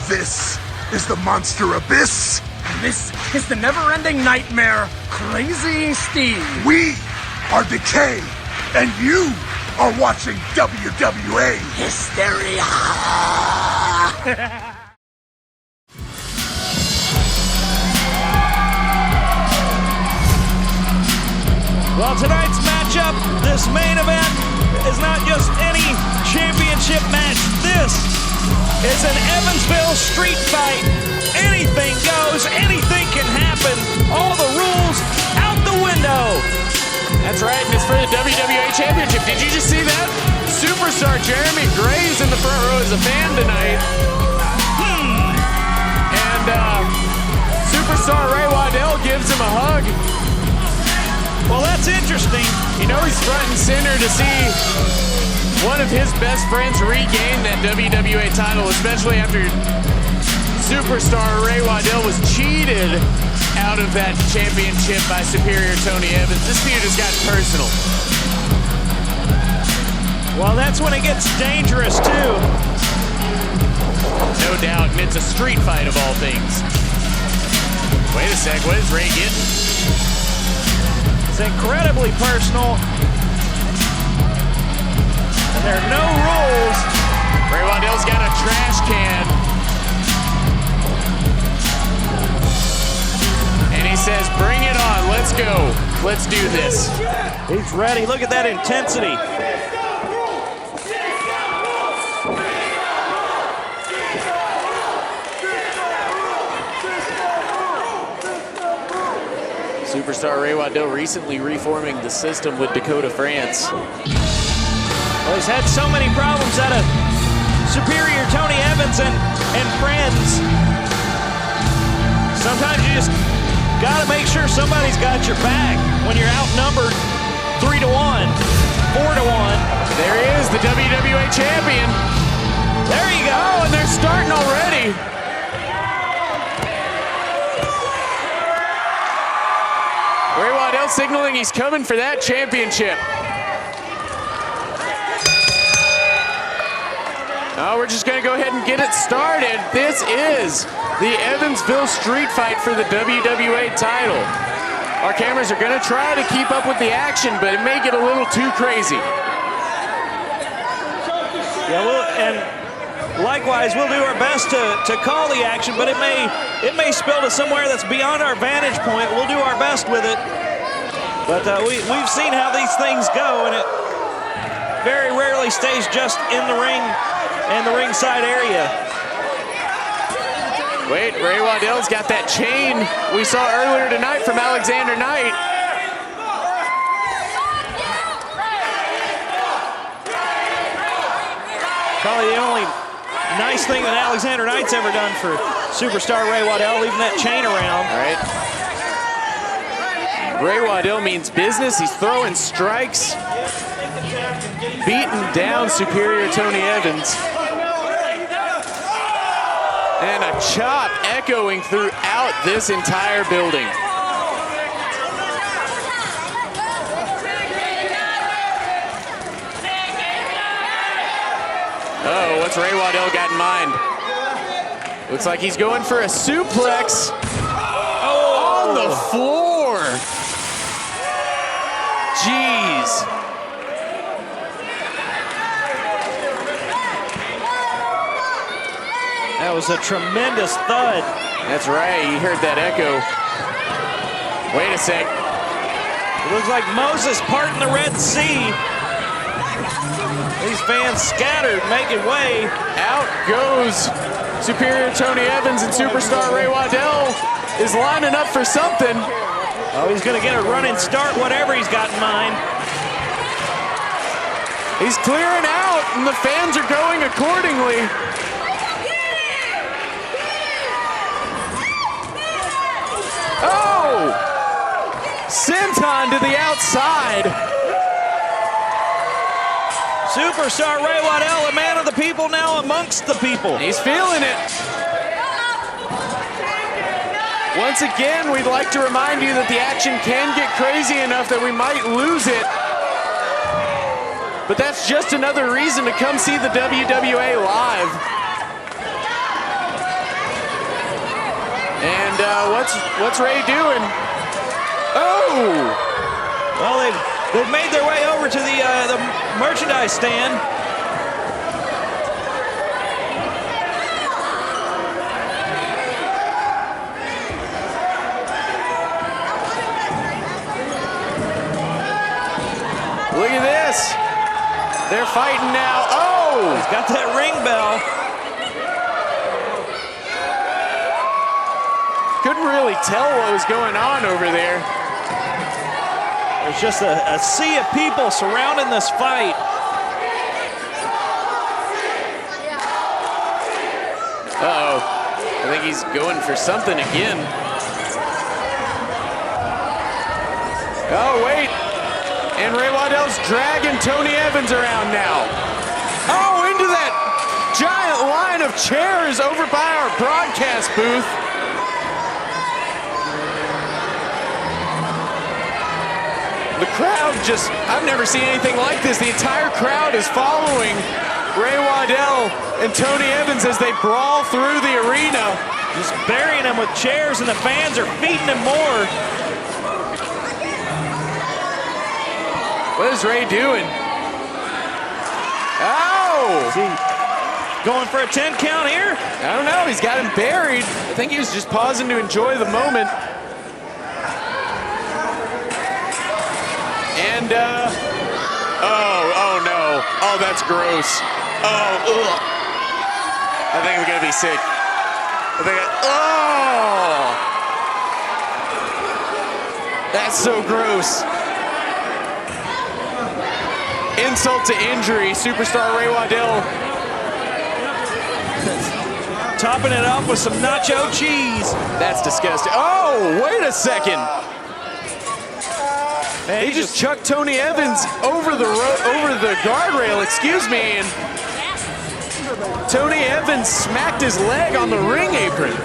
This is the Monster Abyss. This is the never-ending nightmare, Crazy Steve. We are Decay, and you are watching WWA Hysteria. Well, tonight's matchup, this main event, is not just any championship match. This is an Evansville Street Fight. Anything goes, anything can happen. All the rules out the window. That's right, and it's for the WWA Championship. Did you just see that? Superstar Jeremy Gray's in the front row as a fan tonight. And Superstar Ray Waddell gives him a hug. Well, that's interesting. You know he's front and center to see one of his best friends regain that WWA title, especially after Superstar Ray Waddell was cheated out of that championship by Superior Tony Evans. This feud has gotten personal. Well, that's when it gets dangerous, too. No doubt, and it's a street fight of all things. Wait a sec, what is Ray getting? It's incredibly personal. And there are no rules. Ray Waddell's got a trash can. And he says, bring it on, let's go. Let's do this. He's ready, look at that intensity. Superstar Ray Waddell recently reforming the system with Dakota France. Well, he's had so many problems out of Superior Tony Evans and friends. Sometimes you just gotta make sure somebody's got your back when you're outnumbered 3-1. the WWA champion. There you go. Oh, and they're starting already. Ray Waddell signaling he's coming for that championship. Oh, we're just gonna go ahead and get it started. This is the Evansville Street Fight for the WWA title. Our cameras are gonna try to keep up with the action, but it may get a little too crazy. Yeah, and likewise, we'll do our best to call the action, but it may spill to somewhere that's beyond our vantage point. We'll do our best with it. But we've seen how these things go, and it very rarely stays just in the ring and the ringside area. Wait, Ray Waddell's got that chain we saw earlier tonight from Alexander Knight. Probably the only nice thing that Alexander Knight's ever done for superstar Ray Waddell, leaving that chain around. All right. Ray Waddell means business. He's throwing strikes, beating down superior Tony Evans. And a chop echoing throughout this entire building. Oh, what's Ray Waddell got in mind? Looks like he's going for a suplex. Oh, on the floor. Jeez. That was a tremendous thud. That's right, you heard that echo. Wait a sec. It looks like Moses parting the Red Sea. These fans scattered, making way. Out goes superior Tony Evans, and superstar Ray Waddell is lining up for something. Oh, he's gonna get a running start, whatever he's got in mind. He's clearing out, and the fans are going accordingly. Oh! Senton to the outside. Superstar Ray Waddell, a man of the people now amongst the people. He's feeling it. Once again, we'd like to remind you that the action can get crazy enough that we might lose it. But that's just another reason to come see the WWA live. And what's Ray doing? Oh! Well, they've made their way over to the merchandise stand. Look at this. They're fighting now. Oh! He's got that ring bell. Couldn't really tell what was going on over there. There's just a sea of people surrounding this fight. Uh-oh. I think he's going for something again. Oh, wait. And Ray Waddell's dragging Tony Evans around now. Oh, into that giant line of chairs over by our broadcast booth. The crowd just, I've never seen anything like this. The entire crowd is following Ray Waddell and Tony Evans as they brawl through the arena. Just burying him with chairs, and the fans are feeding him more. What is Ray doing? Oh! Is he going for a 10 count here? I don't know, he's got him buried. I think he was just pausing to enjoy the moment. And, oh no. Oh, that's gross. Oh, ugh. I think I'm gonna be sick. Oh! That's so gross. Insult to injury, superstar Ray Waddell. Topping it off with some nacho cheese. That's disgusting. Oh, wait a second. Man, he just chucked Tony Evans over the guardrail, excuse me, and Tony Evans smacked his leg on the ring apron.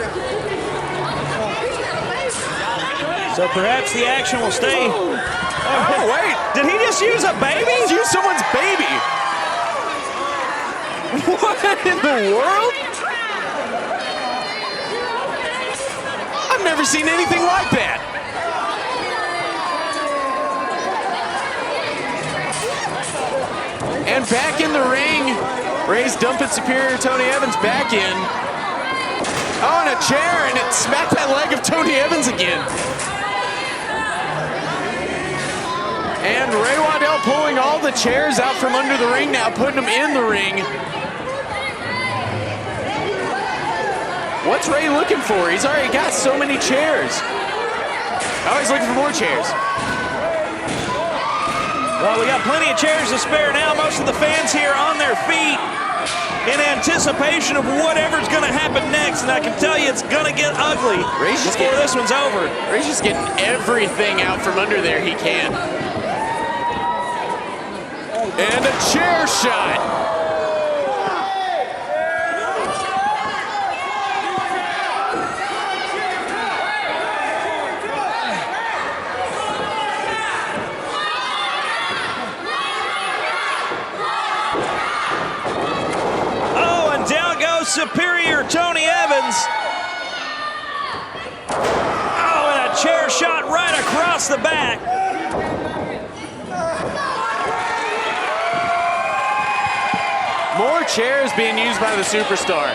So perhaps the action will stay. Oh, wait. Did he just use a baby? He used someone's baby. What in the world? I've never seen anything like that. And back in the ring, Ray's dumping Superior Tony Evans back in. Oh, and a chair, and it smacked that leg of Tony Evans again. And Ray Waddell pulling all the chairs out from under the ring now, putting them in the ring. What's Ray looking for? He's already got so many chairs. Oh, he's looking for more chairs. Well, we got plenty of chairs to spare now. Most of the fans here on their feet in anticipation of whatever's going to happen next. And I can tell you it's going to get ugly before this one's over. Ray's just getting everything out from under there he can. And a chair shot. Superior Tony Evans. Oh, and a chair shot right across the back. More chairs being used by the Superstar.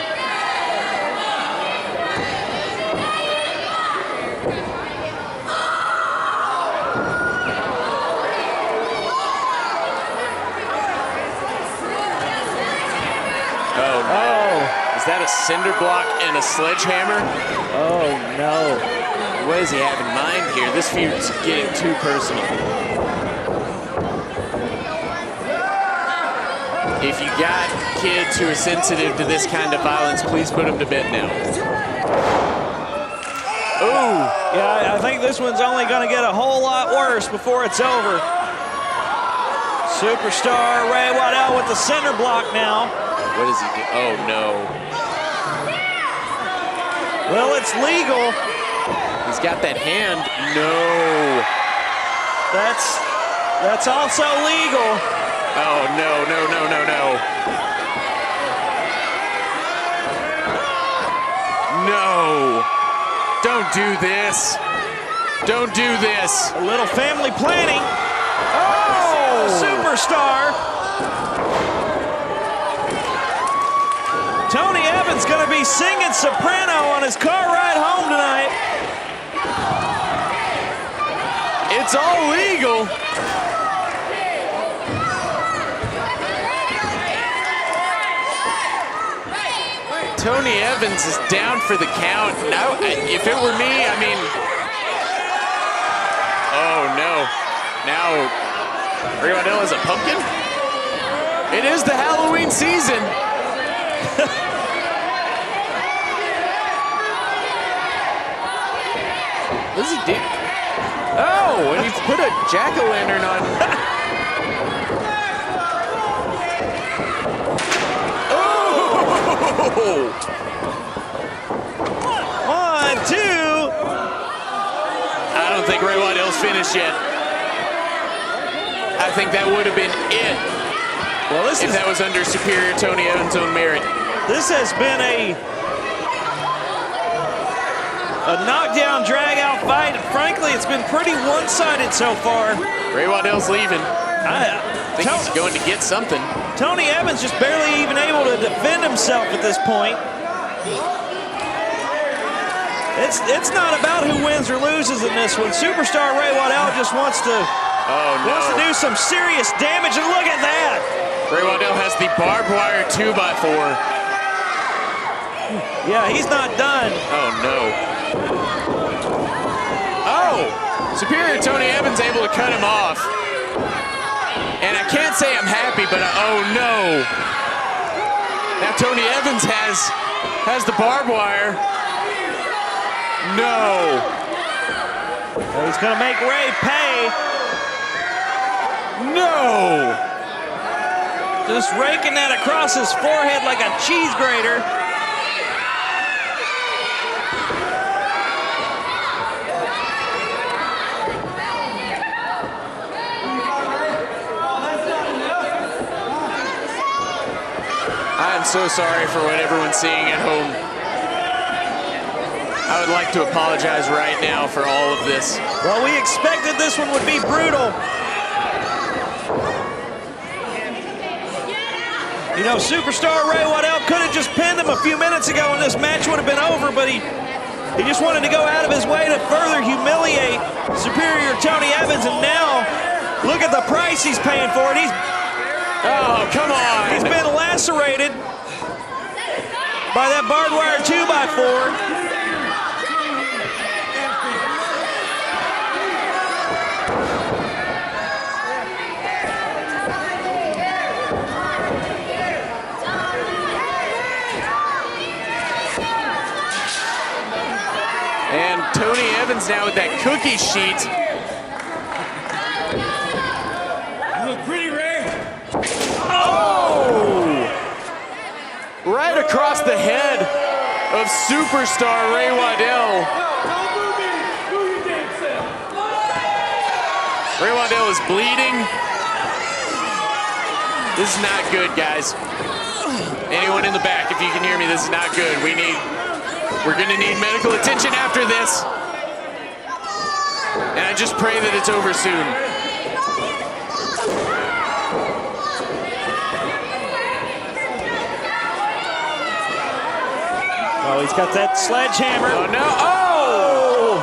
Is that a cinder block and a sledgehammer? Oh, no. What does he have in mind here? This feud's getting too personal. If you got kids who are sensitive to this kind of violence, please put them to bed now. Ooh. Yeah, I think this one's only going to get a whole lot worse before it's over. Superstar Ray Waddell with the center block now. What does he do? Oh, no. Well, it's legal. He's got that hand. No. That's also legal. Oh, no, no, no, no, no. No. Don't do this. Don't do this. A little family planning. Oh! Superstar. Tony Evans going to be singing soprano on his car ride home tonight. It's all legal. Tony Evans is down for the count. Now, if it were me, I mean... Oh, no. Now, Ray Waddell is a pumpkin? It is the Halloween season. What does he do? Oh, and he put a jack-o'-lantern on. Oh! 1, 2. I don't think Ray Waddell's finished yet. I think that would have been it. Well, if that was under Superior Tony Evans' own merit. This has been a knockdown, drag-out fight. Frankly, it's been pretty one-sided so far. Ray Waddell's leaving. I think he's going to get something. Tony Evans just barely even able to defend himself at this point. It's not about who wins or loses in this one. Superstar Ray Waddell just wants to do some serious damage, and look at that. Ray Waddell has the barbed wire 2x4. Yeah, he's not done. Oh, no. Oh! Superior Tony Evans able to cut him off. And I can't say I'm happy, but oh, no. Now Tony Evans has the barbed wire. No. He's going to make Ray pay. no! Just raking that across his forehead like a cheese grater. I'm so sorry for what everyone's seeing at home. I would like to apologize right now for all of this. Well, we expected this one would be brutal. You know, superstar Ray Waddell could have just pinned him a few minutes ago and this match would have been over, but he just wanted to go out of his way to further humiliate superior Tony Evans, and now look at the price he's paying for it. Oh, come on. He's been lacerated by that barbed wire 2x4. And Tony Evans now with that cookie sheet. You look pretty, Ray. Oh! Right across the head of superstar Ray Waddell. Ray Waddell is bleeding. This is not good, guys. Anyone in the back, if you can hear me, this is not good. We're gonna need medical attention after this. And I just pray that it's over soon. Oh, he's got that sledgehammer. Oh, no. Oh!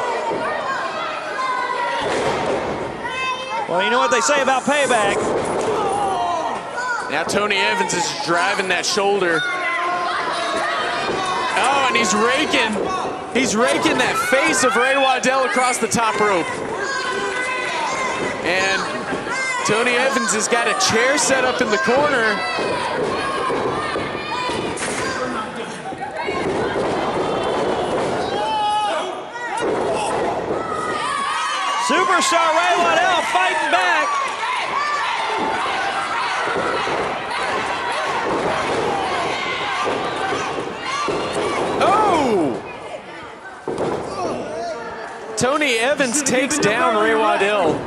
Well, you know what they say about payback. Now Tony Evans is driving that shoulder. Oh, and he's raking that face of Ray Waddell across the top rope. And Tony Evans has got a chair set up in the corner. Superstar Ray Waddell fighting back. Oh! Tony Evans takes down Ray Waddell.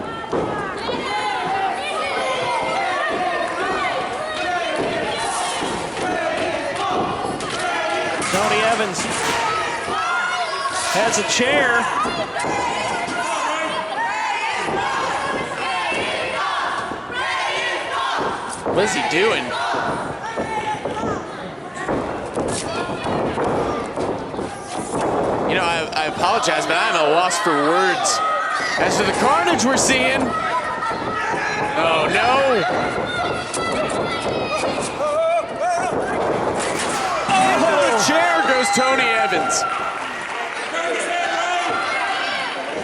Tony Evans has a chair. What's he doing? You know, I apologize, but I'm at a loss for words. As to the carnage we're seeing. Oh, no. Into the chair goes Tony Evans.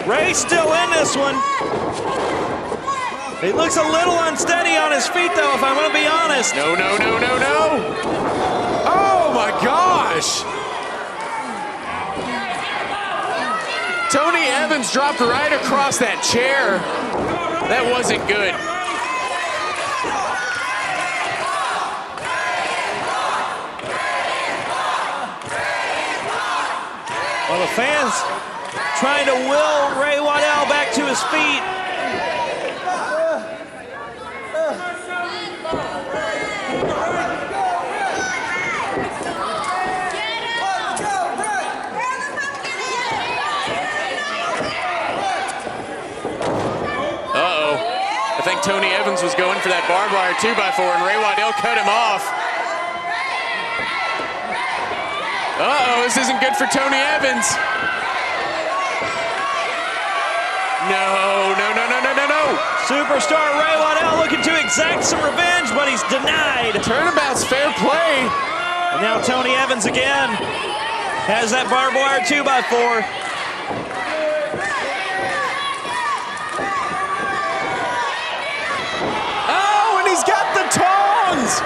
Ray's still in this one. He looks a little unsteady on his feet, though, if I'm going to be honest. No, no, no, no, no. Oh, my gosh. Tony Evans dropped right across that chair. That wasn't good. Well, the fans trying to will Ray Waddell back to his feet. I think Tony Evans was going for that barbed wire 2x4 and Ray Waddell cut him off. Uh-oh, this isn't good for Tony Evans. No, no, no, no, no, no, no. Superstar Ray Waddell looking to exact some revenge, but he's denied. Turnabout's fair play. And now Tony Evans again has that barbed wire 2x4. Tongs!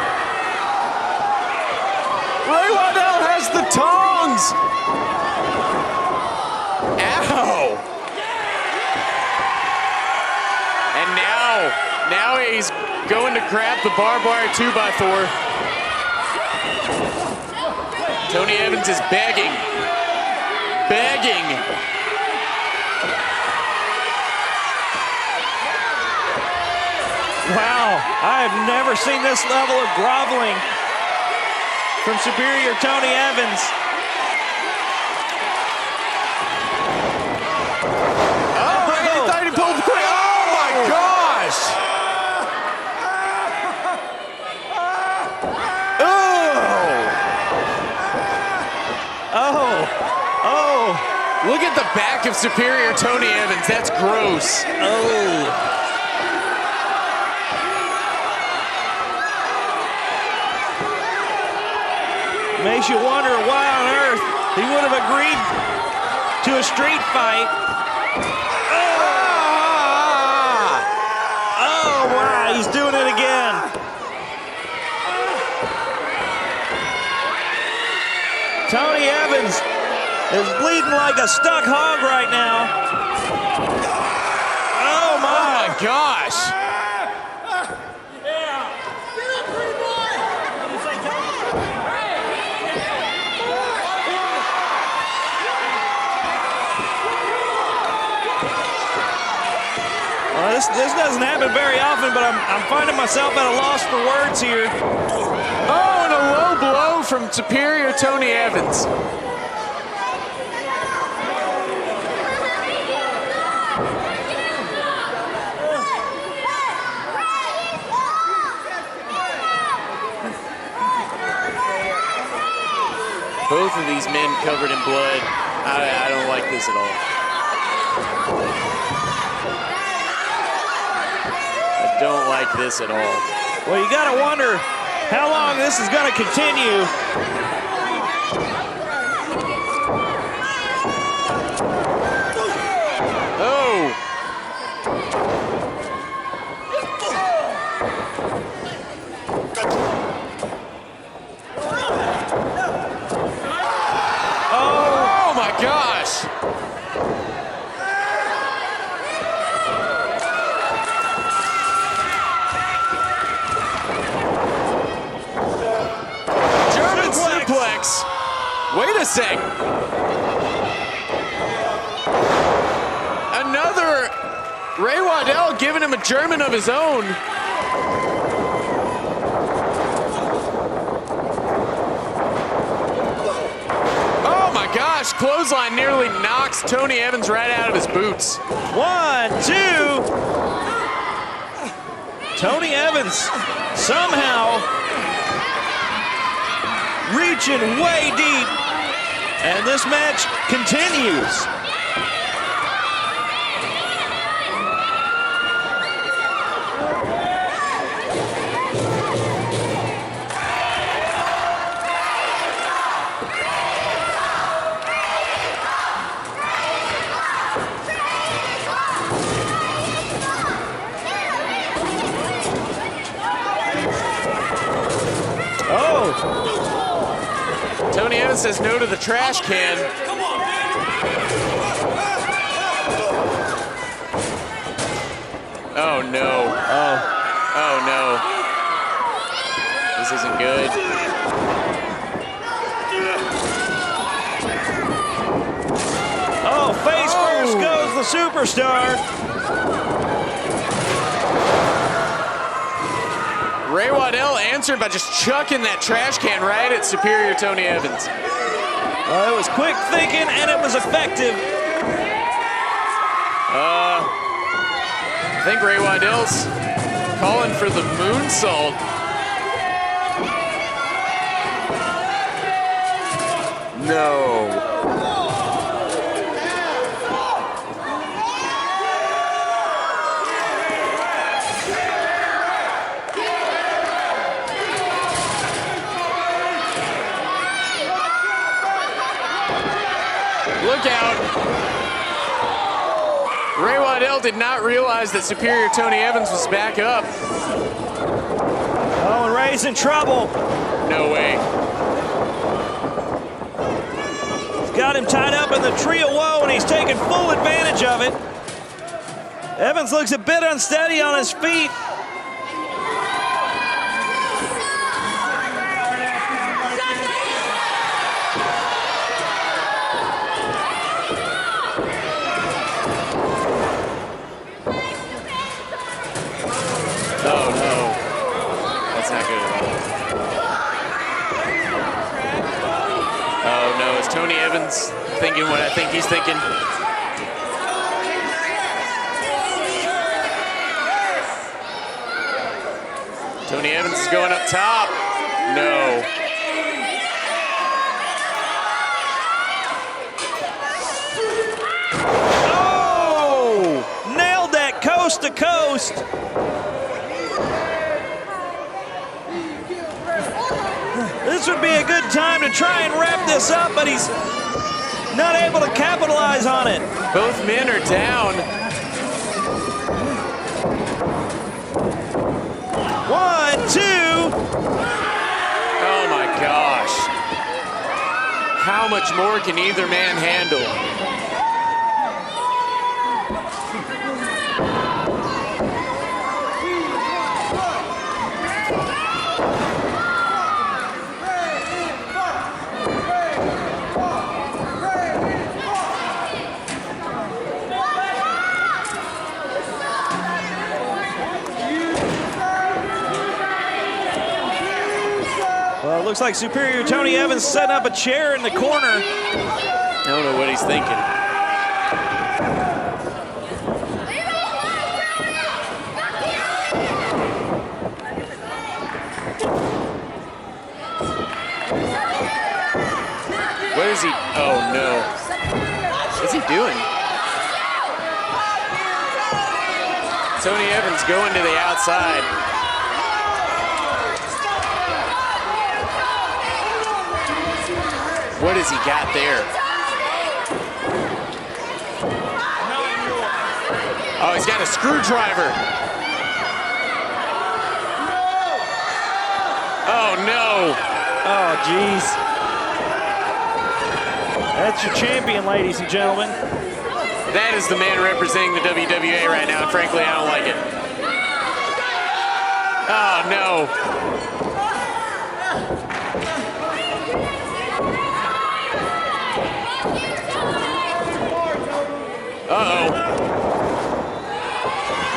Ray Waddell has the tongs! Ow! And now now he's going to grab the barbed wire 2x4. Tony Evans is begging. Wow, I have never seen this level of groveling from Superior Tony Evans. Oh, I thought he pulled quick. Oh my gosh! Oh! Look at the back of Superior Tony Evans. That's gross. Oh. Makes you wonder why on earth he would have agreed to a street fight. Oh, wow, he's doing it again. Tony Evans is bleeding like a stuck hog right now. Oh my gosh. This doesn't happen very often, but I'm finding myself at a loss for words here. Oh, and a low blow from Superior Tony Evans. Both of these men covered in blood. I don't like this at all. Don't like this at all. Well, you gotta wonder how long this is gonna continue. Oh! Oh my gosh! Wait a sec. Another Ray Waddell giving him a German of his own. Oh my gosh, clothesline nearly knocks Tony Evans right out of his boots. 1, 2. Tony Evans somehow reaching way deep, and this match continues. Tony Evans says no to the trash can. Oh no. Oh no. This isn't good. Oh, face first goes the superstar. Ray Waddell answered by just chucking that trash can right at Superior Tony Evans. It was quick thinking and it was effective. I think Ray Waddell's calling for the moonsault. No. Look out. Ray Waddell did not realize that Superior Tony Evans was back up. Oh, and Ray's in trouble. No way. He's got him tied up in the tree of woe, and he's taking full advantage of it. Evans looks a bit unsteady on his feet. Evans thinking what I think he's thinking. Tony Evans is going up top. No. Oh! Nailed that coast to coast. This would be a good time to try and wrap this up, but he's not able to capitalize on it. Both men are down. 1, 2. Oh my gosh. How much more can either man handle? Well, it looks like Superior Tony Evans setting up a chair in the corner. I don't know what he's thinking. What is he? Oh no. What's he doing? Tony Evans going to the outside. What has he got there? Oh, he's got a screwdriver. Oh, no. Oh, geez. That's your champion, ladies and gentlemen. That is the man representing the WWA right now, and frankly, I don't like it. Oh, no. Uh-oh.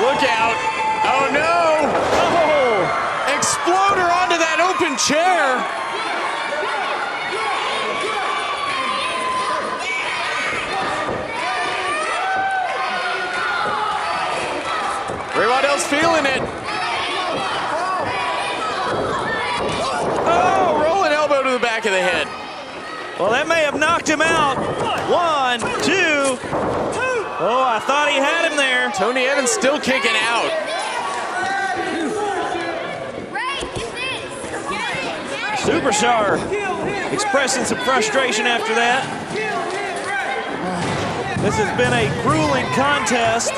Look out. Oh, no. Oh, exploder onto that open chair. Ray Waddell's feeling it. Oh, rolling elbow to the back of the head. Well, that may have knocked him out. 1, 2. Oh, I thought he had him there. Tony Evans still kicking out. Superstar expressing some frustration after that. This has been a grueling contest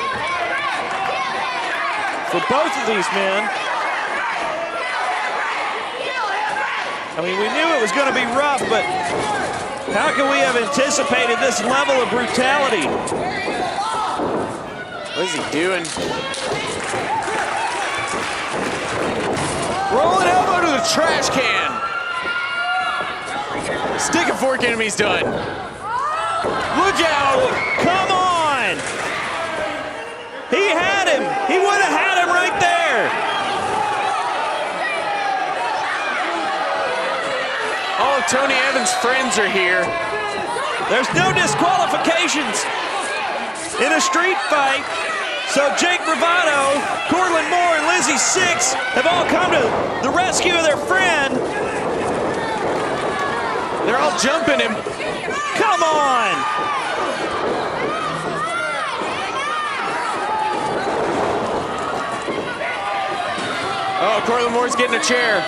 for both of these men. I mean, we knew it was going to be rough, but how can we have anticipated this level of brutality? What is he doing? Rolling elbow to the trash can. Stick and fork enemy's done. Look out! Come on! He had him. He would have had him right there. All of Tony Evans' friends are here. There's no disqualifications in a street fight. So Jake Bravado, Cortland Moore, and Lizzy Sixx have all come to the rescue of their friend. They're all jumping him. Come on! Oh, Cortland Moore's getting a chair.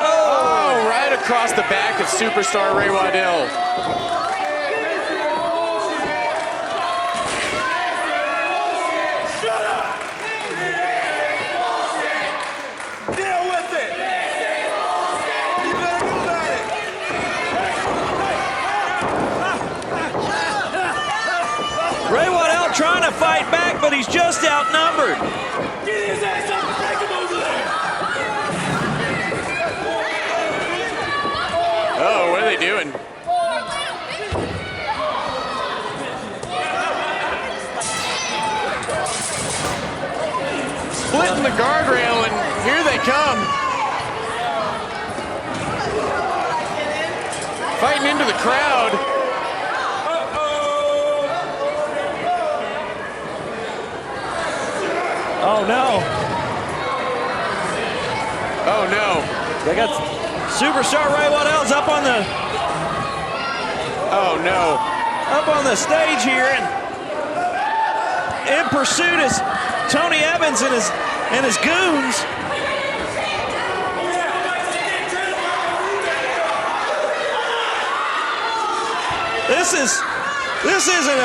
Oh, right across the back of superstar Ray Waddell. Ray Waddell trying to fight back, but he's just outnumbered. Get his ass up and take him over there. Oh, what are they doing? Splitting the guardrail, and here they come. fighting into the crowd. Oh no. Oh no. They got Superstar Ray Waddell's up on the stage here, and in pursuit is Tony Evans and his goons. This isn't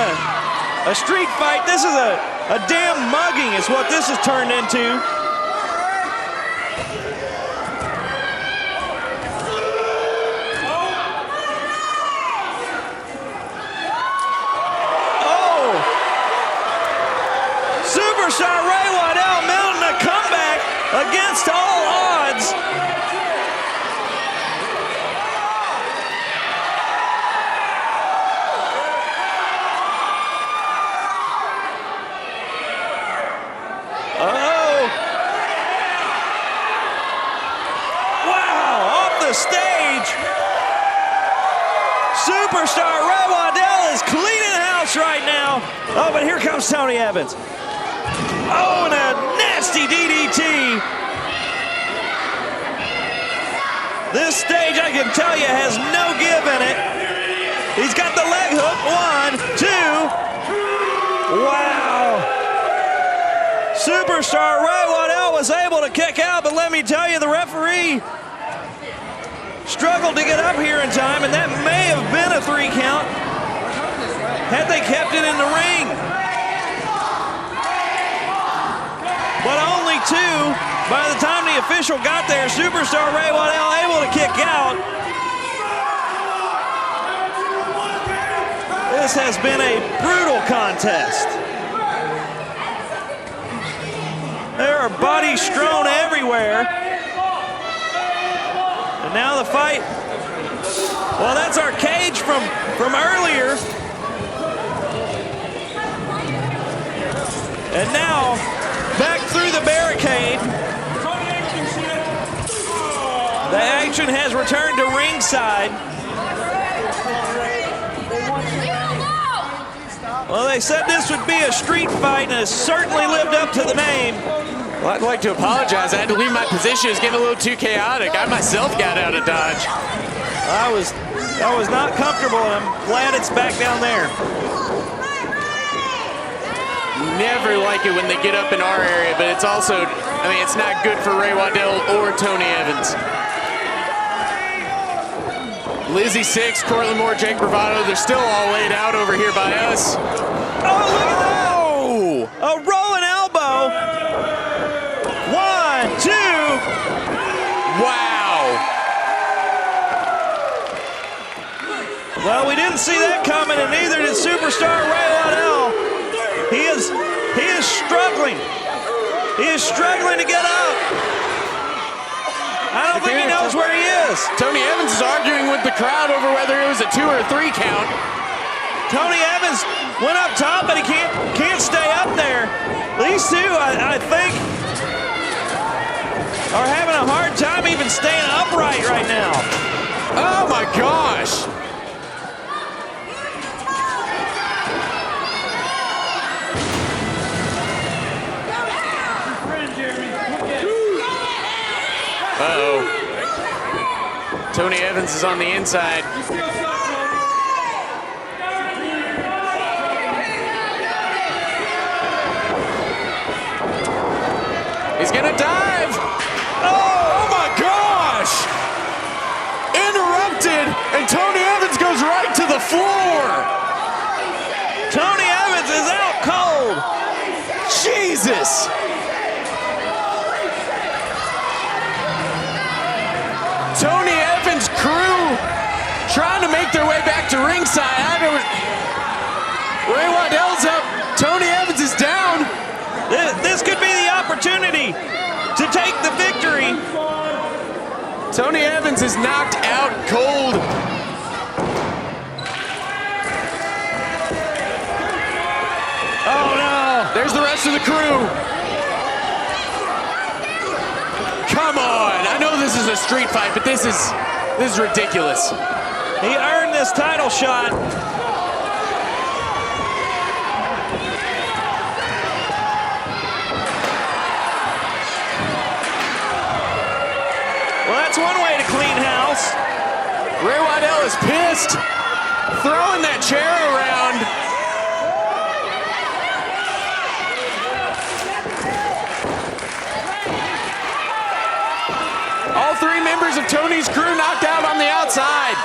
a street fight. This is a damn mugging is what this has turned into. Superstar Ray Waddell mounting a comeback against all odds. Wow, off the stage. Superstar Ray Waddell is cleaning house right now. Oh, but here comes Tony Evans. Oh, and a nasty DDT. This stage, I can tell you, has no give in it. He's got the leg hook. 1, 2. Wow. Superstar Ray Waddell was able to kick out, but let me tell you, the referee struggled to get up here in time, and that may have been a 3 count had they kept it in the ring. But only 2. By the time the official got there, Superstar Ray Waddell able to kick out. This has been a brutal contest. There are bodies strewn everywhere. And now the fight. Well, that's our cage from earlier. And now, back through the barricade. The action has returned to ringside. Well, they said this would be a street fight, and it certainly lived up to the name. Well, I'd like to apologize. I had to leave my position. It was getting a little too chaotic. I myself got out of Dodge. I was not comfortable, and I'm glad it's back down there. Never like it when they get up in our area, but it's also, I mean, it's not good for Ray Waddell or Tony Evans. Lizzy, Sixx, Cortland, Jake Bravado, they're still all laid out over here by us. Oh, look at that! Oh! A rolling elbow. 1, 2. Wow! Well, we didn't see that coming, and neither did Superstar Ray Waddell. He is struggling. He is struggling to get up. I don't think he knows where he is. Tony Evans is arguing with the crowd over whether it was a 2 or a 3 count. Tony Evans went up top, but he can't stay up there. These two, I think, are having a hard time even staying upright right now. Oh my gosh! Uh-oh. Tony Evans is on the inside. He's gonna dive! Oh my gosh! Interrupted, and Tony Evans goes right to the floor! Tony Evans is out cold! Jesus! Tony Evans' crew trying to make their way back to ringside. Ray Waddell's up. Tony Evans is down. This could be the opportunity to take the victory. Tony Evans is knocked out cold. Oh no! There's the rest of the crew. Come on! I know this is a street fight, but this is ridiculous. He earned this title shot. Well, that's one way to clean house. Ray Waddell is pissed, throwing that chair around. All three members of Tony's crew knocked out on the outside.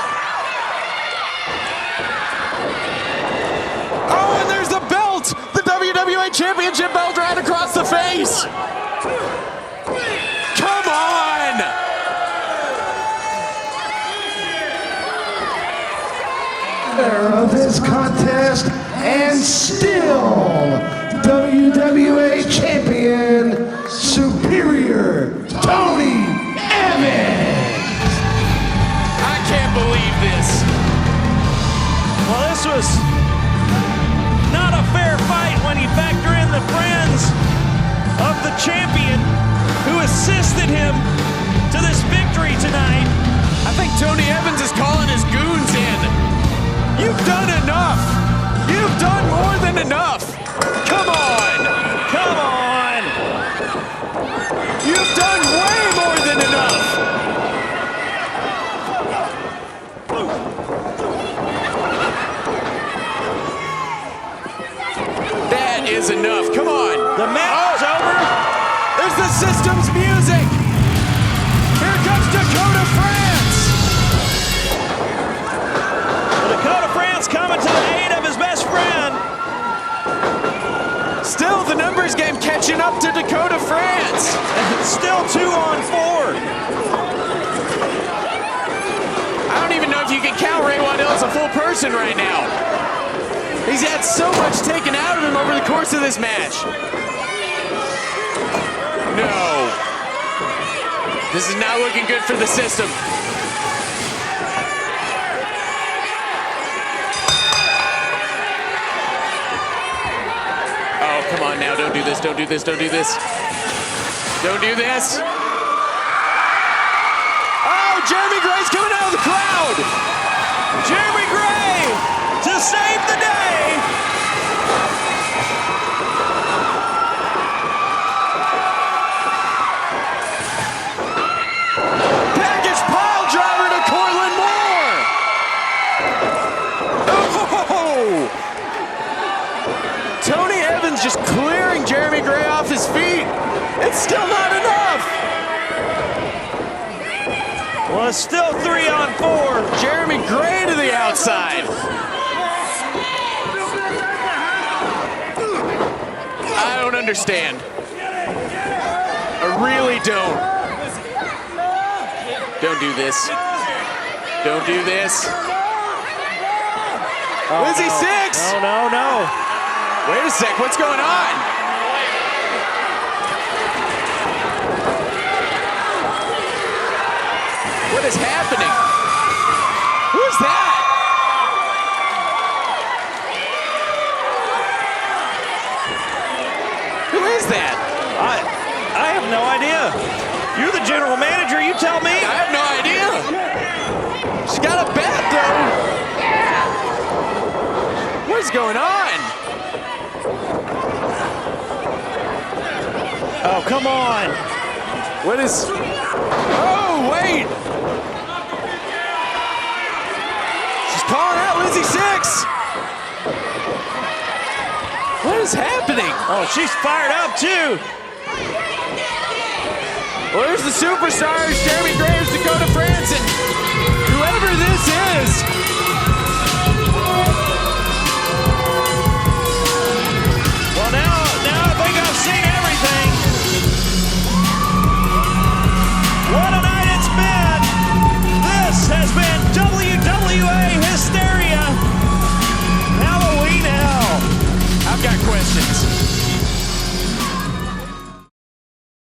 Oh, and there's the belt! The WWA Championship belt right across the face! Come on! Of this contest, and still WWA Champion, Superior Tony Evans. I can't believe this. Well, this was not a fair fight when you factor in the friends of the champion who assisted him to this victory tonight. I think Tony Evans is calling his goons in. You've done enough. You've done more than enough. Come on. Come on. You've done way more than enough. That is enough. Come on. The match is over. There's the system's music. Here comes Dakota France. Dakota France coming to the aid of his best friend. Still the numbers game catching up to Dakota France. Still 2-on-4. I don't even know if you can count Ray Waddell as a full person right now. He's had so much taken out of him over the course of this match. No. This is not looking good for the system. Oh, come on now. Don't do this. Don't do this. Don't do this. Don't do this. Oh, Jeremy Gray's coming out of the crowd. Jeremy Gray to save the day. Package pile driver to Cortland Moore. Oh! Tony Evans just clearing Jeremy Gray off his feet. It's still not enough. Well, it's still 3-on-4. Jeremy Gray to the outside. I don't understand. I really don't. Don't do this. Don't do this. Lizzy Sixx! No. Wait a sec, what's going on? What is happening? Who is that? Who is that? I have no idea. You're the general manager, you tell me. I have no idea. She's got a bat though. What is going on? Oh, come on. What is... Oh, wait. She's calling out Lizzy Sixx. What is happening? Oh, she's fired up too. Well, there's the superstars, Jeremy Gray, Dakota France, and whoever this is